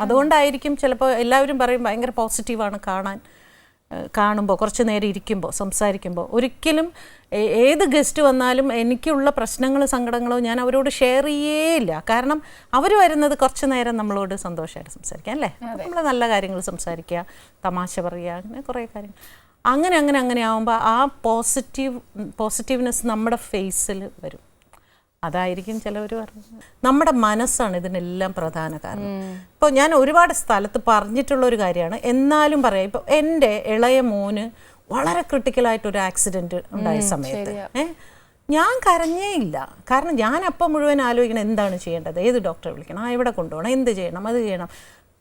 അതുകൊണ്ടായിരിക്കും ചിലപ്പോൾ എല്ലാവരും പറയും ഭയങ്കര പോസിറ്റീവാണ് കാണുമ്പോൾ, കുറച്ച് നേരം ഇരിക്കുമ്പോൾ, സംസാരിക്കുമ്പോൾ. ഒരിക്കലും ഏത് ഗസ്റ്റ് വന്നാലും എനിക്കുള്ള പ്രശ്നങ്ങളോ സങ്കടങ്ങളോ ഞാൻ അവരോട് ഷെയർ ചെയ്യേയില്ല. കാരണം അവർ വരുന്നത് കുറച്ച് നേരം നമ്മളോട് സന്തോഷമായിട്ട് സംസാരിക്കാം അല്ലേ? നമ്മൾ നല്ല കാര്യങ്ങൾ സംസാരിക്കുക, തമാശ പറയുക, അങ്ങനെ കുറേ കാര്യങ്ങൾ. അങ്ങനെ ആകുമ്പോൾ ആ പോസിറ്റീവ്നെസ് നമ്മുടെ ഫേസിൽ വരും. അതായിരിക്കും ചിലവർ പറഞ്ഞത്. നമ്മുടെ മനസ്സാണ് ഇതിനെല്ലാം പ്രധാന കാരണം. ഇപ്പോൾ ഞാൻ ഒരുപാട് സ്ഥലത്ത് പറഞ്ഞിട്ടുള്ള ഒരു കാര്യമാണ്, എന്നാലും പറയാം. ഇപ്പോൾ എൻ്റെ ഇളയ മോന് വളരെ ക്രിട്ടിക്കലായിട്ടൊരു ആക്സിഡൻറ്റ് ഉണ്ടായ സമയത്ത് ഞാൻ കരഞ്ഞേ ഇല്ല. കാരണം ഞാൻ അപ്പം മുഴുവൻ ആലോചിക്കണം എന്താണ് ചെയ്യേണ്ടത്, ഏത് ഡോക്ടറെ വിളിക്കണം, എവിടെ കൊണ്ടുപോകണം, എന്ത് ചെയ്യണം, അത് ചെയ്യണം.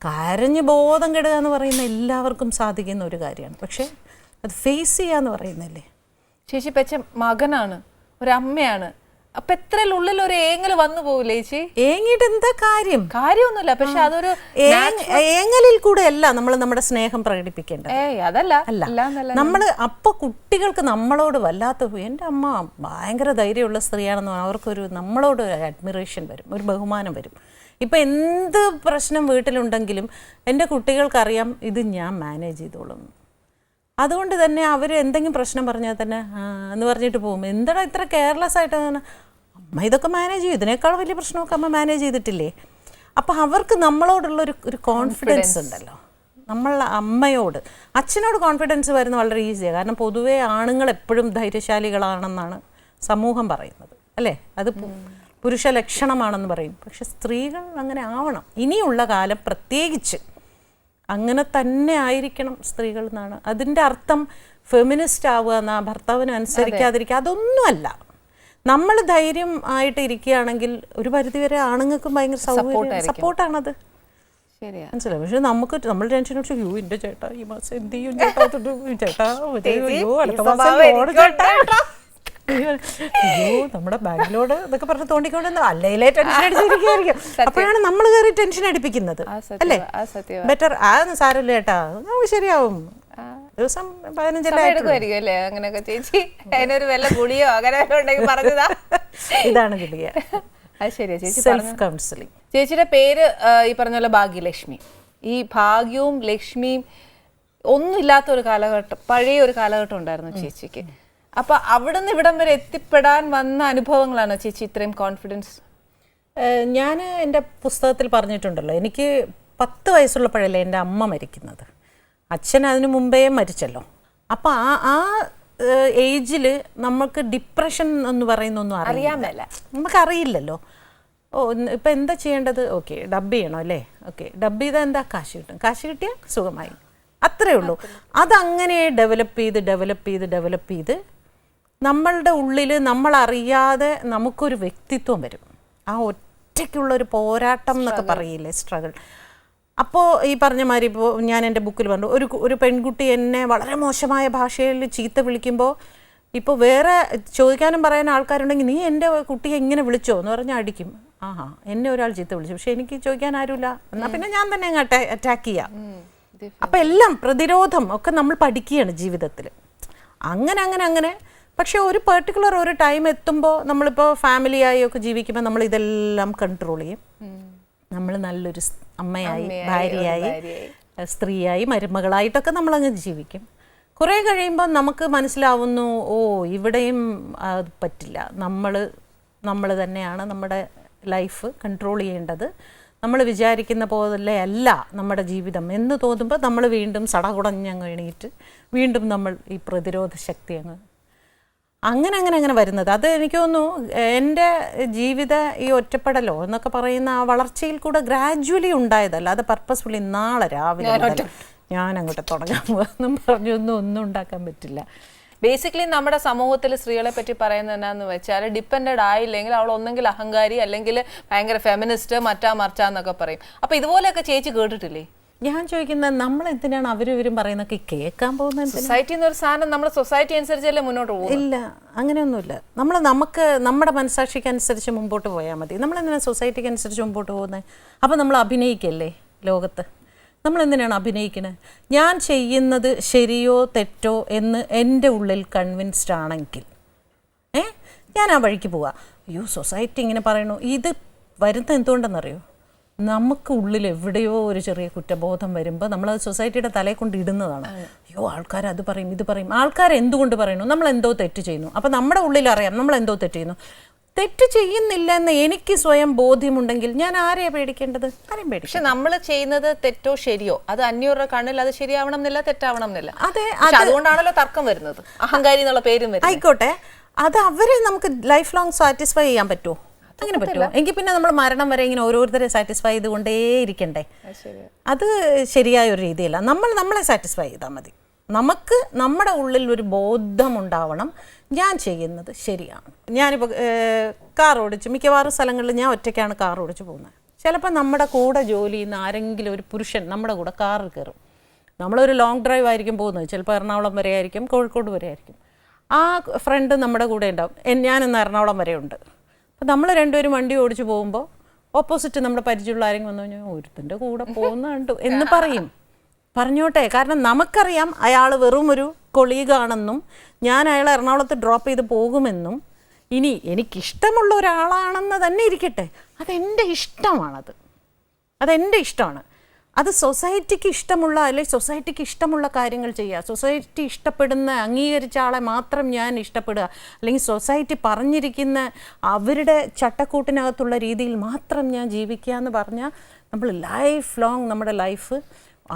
കരഞ്ഞ് ബോധം കെടുക എന്ന് പറയുന്ന എല്ലാവർക്കും സാധിക്കുന്ന ഒരു കാര്യമാണ്. പക്ഷേ അത് ഫേസ് ചെയ്യുക എന്ന് പറയുന്നില്ലേ. ചേച്ചി പെച്ച മകനാണ്, ഒരമ്മയാണ്. അപ്പൊ എത്ര ഉള്ളിൽ ഒരു ഏങ്ങൽ വന്നു പോകില്ലേ ചേച്ചി? ഏങ്ങിട്ട് എന്താ കാര്യമൊന്നുമില്ല. പക്ഷെ അതൊരു ഏങ്ങലിൽ കൂടെ അല്ല നമ്മൾ നമ്മുടെ സ്നേഹം പ്രകടിപ്പിക്കേണ്ടത്. അതല്ല നമ്മൾ അപ്പൊ കുട്ടികൾക്ക് നമ്മളോട് വല്ലാത്ത, എൻ്റെ അമ്മ ഭയങ്കര ധൈര്യമുള്ള സ്ത്രീയാണെന്ന് അവർക്കൊരു നമ്മളോട് ഒരു അഡ്മിറേഷൻ വരും, ഒരു ബഹുമാനം വരും. ഇപ്പം എന്ത് പ്രശ്നം വീട്ടിലുണ്ടെങ്കിലും എൻ്റെ കുട്ടികൾക്കറിയാം ഇത് ഞാൻ മാനേജ് ചെയ്തോളും. അതുകൊണ്ട് തന്നെ അവർ എന്തെങ്കിലും പ്രശ്നം പറഞ്ഞാൽ തന്നെ എന്ന് പറഞ്ഞിട്ട് പോകും. എന്താടാ ഇത്ര കെയർലെസ് ആയിട്ട്? അമ്മ ഇതൊക്കെ മാനേജ് ചെയ്യും, ഇതിനേക്കാൾ വലിയ പ്രശ്നമൊക്കെ അമ്മ മാനേജ് ചെയ്തിട്ടില്ലേ. അപ്പം അവർക്ക് നമ്മളോടുള്ള ഒരു കോൺഫിഡൻസ് ഉണ്ടല്ലോ. നമ്മൾ അമ്മയോട്, അച്ഛനോട് കോൺഫിഡൻസ് വരുന്നത് വളരെ ഈസിയാണ്. കാരണം പൊതുവേ ആണുങ്ങൾ എപ്പോഴും ധൈര്യശാലികളാണെന്നാണ് സമൂഹം പറയുന്നത് അല്ലേ? അത് പുരുഷ ലക്ഷണമാണെന്ന് പറയും. പക്ഷെ സ്ത്രീകൾ അങ്ങനെ ആവണം. ഇനിയുള്ള കാലം പ്രത്യേകിച്ച് അങ്ങനെ തന്നെ ആയിരിക്കണം സ്ത്രീകൾ എന്നാണ്. അതിൻ്റെ അർത്ഥം ഫെമിനിസ്റ്റ് ആവുക എന്നാ, ഭർത്താവിന് അനുസരിക്കാതിരിക്കുക, അതൊന്നുമല്ല. നമ്മൾ ധൈര്യം ആയിട്ട് ഇരിക്കുകയാണെങ്കിൽ ഒരു പരിധിവരെ ആണുങ്ങൾക്കും ഭയങ്കര സപ്പോർട്ടാണത്. മനസ്സിലായി. പക്ഷെ നമ്മൾ ടെൻഷൻ അടിച്ചു, യോ എൻ്റെ ചേട്ടാ ഈ മാസം എന്ത് ചെയ്യും, ചേട്ടാ അടുത്ത മാസം ചേട്ടാ, അയ്യോ നമ്മുടെ ബാങ്കിലോട് ഇതൊക്കെ പറഞ്ഞ് തോണ്ടിക്കൊണ്ട് അല്ലേ ടെൻഷൻ അടിച്ചിരിക്കുകയായിരിക്കും. അപ്പോഴാണ് നമ്മൾ കയറി ടെൻഷൻ അടിപ്പിക്കുന്നത് അല്ലേ? ബെറ്റർ അതൊന്നും സാരമില്ല ചേട്ടാ, നമുക്ക് ശരിയാവും, ദിവസം 15 അല്ലേ അങ്ങനെയൊക്കെ. ചേച്ചി അതിനൊരു വല്ല ഗുളിയോ അങ്ങനെ ഉണ്ടെങ്കിൽ പറഞ്ഞതാ. ഇതാണ് ഗുളിക. അത് ശരിയാ ചേച്ചി. Self counselling. ചേച്ചിയുടെ പേര് ഈ പറഞ്ഞ പോലെ ഭാഗ്യലക്ഷ്മി. ഈ ഭാഗ്യവും ലക്ഷ്മിയും ഒന്നും ഇല്ലാത്ത ഒരു കാലഘട്ടം, പഴയ ഒരു കാലഘട്ടം ഉണ്ടായിരുന്നു ചേച്ചിക്ക്. അപ്പൊ അവിടുന്ന് ഇവിടം വരെ എത്തിപ്പെടാൻ വന്ന അനുഭവങ്ങളാണോ ചേച്ചി ഇത്രയും കോൺഫിഡൻസ്? ഞാൻ എൻ്റെ പുസ്തകത്തിൽ പറഞ്ഞിട്ടുണ്ടല്ലോ, എനിക്ക് 10 വയസ്സുള്ളപ്പോഴല്ലേ എൻ്റെ അമ്മ മരിക്കുന്നത്. അച്ഛൻ അതിനു മുമ്പേ മരിച്ചല്ലോ. അപ്പോൾ ആ ഏജിൽ നമുക്ക് ഡിപ്രഷൻ എന്ന് പറയുന്നൊന്നും അറിയാമല്ല, നമുക്കറിയില്ലല്ലോ. ഇപ്പം എന്താ ചെയ്യേണ്ടത്? ഓക്കെ ഡബ് ചെയ്യണം അല്ലേ? ഓക്കെ ഡബ് ചെയ്താൽ എന്താ, കാശ് കിട്ടും, കാശ് കിട്ടിയാൽ സുഖമായി, അത്രയേ ഉള്ളൂ. അതങ്ങനെ ഡെവലപ്പ് ചെയ്ത് നമ്മളുടെ ഉള്ളിൽ നമ്മളറിയാതെ നമുക്കൊരു വ്യക്തിത്വം വരും. ആ ഒറ്റയ്ക്കുള്ളൊരു പോരാട്ടം എന്നൊക്കെ പറയില്ലേ, സ്ട്രഗിൾ. അപ്പോൾ ഈ പറഞ്ഞ മാതിരി ഇപ്പോൾ ഞാൻ എൻ്റെ ബുക്കിൽ പറഞ്ഞു, ഒരു പെൺകുട്ടി എന്നെ വളരെ മോശമായ ഭാഷയിൽ ചീത്ത വിളിക്കുമ്പോൾ, ഇപ്പോൾ വേറെ ചോദിക്കാനും പറയാനും ആൾക്കാരുണ്ടെങ്കിൽ നീ എൻ്റെ കുട്ടിയെ ഇങ്ങനെ വിളിച്ചോ എന്ന് പറഞ്ഞാൽ അടിക്കും. ആഹാ എന്നെ ഒരാൾ ചീത്ത വിളിച്ചു, പക്ഷെ എനിക്ക് ചോദിക്കാൻ ആരുമില്ല, എന്നാൽ പിന്നെ ഞാൻ തന്നെ അങ്ങ് അറ്റാക്ക് ചെയ്യാം. അപ്പം എല്ലാം പ്രതിരോധം ഒക്കെ നമ്മൾ പഠിക്കുകയാണ് ജീവിതത്തിൽ. അങ്ങനെ പക്ഷെ ഒരു പെർട്ടിക്കുലർ ഒരു ടൈം എത്തുമ്പോൾ, നമ്മളിപ്പോൾ ഫാമിലിയായി ഒക്കെ ജീവിക്കുമ്പോൾ നമ്മൾ ഇതെല്ലാം കൺട്രോൾ ചെയ്യും. നമ്മൾ നല്ലൊരു അമ്മയായി, ഭാര്യയായി, സ്ത്രീയായി, മരുമകളായിട്ടൊക്കെ നമ്മളങ്ങ് ജീവിക്കും. കുറേ കഴിയുമ്പോൾ നമുക്ക് മനസ്സിലാവുന്നു, ഓ ഇവിടെയും അത് പറ്റില്ല, നമ്മൾ തന്നെയാണ് നമ്മുടെ ലൈഫ് കൺട്രോൾ ചെയ്യേണ്ടത്, നമ്മൾ വിചാരിക്കുന്ന പോലെ അല്ല നമ്മുടെ ജീവിതം എന്ന് തോന്നുമ്പോൾ നമ്മൾ വീണ്ടും സടകുടഞ്ഞങ്ങ് എണീറ്റ് വീണ്ടും നമ്മൾ ഈ പ്രതിരോധ ശക്തി അങ്ങ് അങ്ങനെ വരുന്നത്. അത് എനിക്ക് തോന്നുന്നു എൻ്റെ ജീവിത ഈ ഒറ്റപ്പെടലോ എന്നൊക്കെ പറയുന്ന ആ വളർച്ചയിൽ കൂടെ ഗ്രാജുവലി ഉണ്ടായതല്ല. അത് പർപ്പസ്ഫുള്ളി നാളെ രാവിലെ ഞാൻ അങ്ങോട്ട് തുടങ്ങാൻ പോകുന്നു ഒന്നും ഉണ്ടാക്കാൻ പറ്റില്ല. ബേസിക്കലി നമ്മുടെ സമൂഹത്തിൽ സ്ത്രീകളെ പറ്റി പറയുന്നത് എന്നാന്ന് വെച്ചാൽ ഡിപ്പെൻഡഡ് ആയില്ലെങ്കിൽ അവൾ ഒന്നെങ്കിൽ അഹങ്കാരി അല്ലെങ്കിൽ ഭയങ്കര ഫെമിനിസ്റ്റ് മറിച്ചാന്നൊക്കെ പറയും. അപ്പൊ ഇതുപോലെയൊക്കെ ചേച്ചി കേട്ടിട്ടില്ലേ? ഞാൻ ചോദിക്കുന്നത് നമ്മൾ എന്തിനാണ് അവരും പറയുന്നൊക്കെ കേൾക്കാൻ പോകുന്നത്? സൊസൈറ്റി എന്നൊരു സാധനം നമ്മുടെ സൊസൈറ്റി അനുസരിച്ചല്ലേ മുന്നോട്ട് പോകും. ഇല്ല, അങ്ങനെയൊന്നുമില്ല. നമുക്ക് നമ്മുടെ മനസാക്ഷിക്ക് അനുസരിച്ച് മുമ്പോട്ട് പോയാൽ മതി. നമ്മളെന്തിനാണ് സൊസൈറ്റിക്ക് അനുസരിച്ച് മുമ്പോട്ട് പോകുന്നത്? അപ്പം നമ്മൾ അഭിനയിക്കല്ലേ ലോകത്ത്? നമ്മൾ എന്തിനാണ് അഭിനയിക്കുന്നത്? ഞാൻ ചെയ്യുന്നത് ശരിയോ തെറ്റോ എന്ന് എൻ്റെ ഉള്ളിൽ കൺവിൻസ്ഡ് ആണെങ്കിൽ ഞാൻ ആ വഴിക്ക് പോവാം. അയ്യോ സൊസൈറ്റി ഇങ്ങനെ പറയണു. ഇത് വരുന്നത് എന്തുകൊണ്ടെന്നറിയോ? നമുക്ക് ഉള്ളിൽ എവിടെയോ ഒരു ചെറിയ കുറ്റബോധം വരുമ്പോൾ നമ്മളത് സൊസൈറ്റിയുടെ തലയെ കൊണ്ട് ഇടുന്നതാണ്. അയ്യോ ആൾക്കാർ അത് പറയും ഇത് പറയും. ആൾക്കാർ എന്തുകൊണ്ട് പറയുന്നു? നമ്മൾ എന്തോ തെറ്റ് ചെയ്യുന്നു. അപ്പം നമ്മുടെ ഉള്ളിൽ അറിയാം നമ്മൾ എന്തോ തെറ്റ് ചെയ്യുന്നു. തെറ്റ് ചെയ്യുന്നില്ല എന്ന് എനിക്ക് സ്വയം ബോധ്യമുണ്ടെങ്കിൽ ഞാൻ ആരെയാ പേടിക്കേണ്ടത്? ആരെയും പേടിക്കും. പക്ഷെ നമ്മൾ ചെയ്യുന്നത് തെറ്റോ ശരിയോ അത് അന്യരുടെ കണ്ണിൽ അത് ശരിയാവണം എന്നില്ല, തെറ്റാവണം എന്നില്ല. അതെ, അതുകൊണ്ടാണല്ലോ തർക്കം വരുന്നത്, അഹങ്കാരി എന്നുള്ള പേരും വരുന്നത്. ആയിക്കോട്ടെ, അത് അവരെ നമുക്ക് ലൈഫ് ലോങ് സാറ്റിസ്ഫൈ ചെയ്യാൻ പറ്റുമോ? അങ്ങനെ പറ്റുമോ? എങ്കിൽ പിന്നെ നമ്മൾ മരണം വരെ ഇങ്ങനെ ഓരോരുത്തരെ സാറ്റിസ്ഫൈ ചെയ്തുകൊണ്ടേ ഇരിക്കണ്ടേ? അത് ശരിയായ ഒരു രീതിയല്ല. നമ്മളെ സാറ്റിസ്ഫൈ ചെയ്താൽ മതി. നമുക്ക് നമ്മുടെ ഉള്ളിൽ ഒരു ബോധമുണ്ടാവണം, ഞാൻ ചെയ്യുന്നത് ശരിയാണ്. ഞാനിപ്പോൾ കാർ ഓടിച്ച് മിക്കവാറും സ്ഥലങ്ങളിൽ ഞാൻ ഒറ്റയ്ക്കാണ് കാർ ഓടിച്ച് പോകുന്നത്. ചിലപ്പോൾ നമ്മുടെ കൂടെ ജോലി ചെയ്യുന്ന ആരെങ്കിലും ഒരു പുരുഷൻ നമ്മുടെ കൂടെ കാറിൽ കയറും. നമ്മളൊരു ലോങ് ഡ്രൈവ് ആയിരിക്കും പോകുന്നത്, ചിലപ്പോൾ എറണാകുളം വരെ ആയിരിക്കും, കോഴിക്കോട് വരെ ആയിരിക്കും. ആ ഫ്രണ്ട് നമ്മുടെ കൂടെ ഉണ്ടാവും. ഞാനിന്ന് എറണാകുളം വരെ ഉണ്ട്. അപ്പോൾ നമ്മൾ രണ്ടുപേരും വണ്ടി ഓടിച്ച് പോകുമ്പോൾ ഓപ്പോസിറ്റ് നമ്മുടെ പരിചയമുള്ള ആരെങ്കിലും വന്നു കഴിഞ്ഞാൽ ഒരുത്തിൻ്റെ കൂടെ പോകുന്നുണ്ട് എന്ന് പറയും. പറഞ്ഞോട്ടെ, കാരണം നമുക്കറിയാം അയാൾ വെറും ഒരു കൊളീഗാണെന്നും ഞാൻ അയാളെ എറണാകുളത്ത് ഡ്രോപ്പ് ചെയ്ത് പോകുമെന്നും. ഇനി എനിക്കിഷ്ടമുള്ള ഒരാളാണെന്ന് തന്നെ ഇരിക്കട്ടെ, അതെൻ്റെ ഇഷ്ടമാണ്. അത് സൊസൈറ്റിക്ക് ഇഷ്ടമുള്ള അല്ലെങ്കിൽ സൊസൈറ്റിക്ക് ഇഷ്ടമുള്ള കാര്യങ്ങൾ ചെയ്യുക. സൊസൈറ്റി ഇഷ്ടപ്പെടുന്ന അംഗീകരിച്ച ആളെ മാത്രം ഞാൻ ഇഷ്ടപ്പെടുക, അല്ലെങ്കിൽ സൊസൈറ്റി പറഞ്ഞിരിക്കുന്ന അവരുടെ ചട്ടക്കൂട്ടിനകത്തുള്ള രീതിയിൽ മാത്രം ഞാൻ ജീവിക്കുക എന്ന് പറഞ്ഞാൽ നമ്മൾ ലൈഫ് ലോങ് നമ്മുടെ ലൈഫ്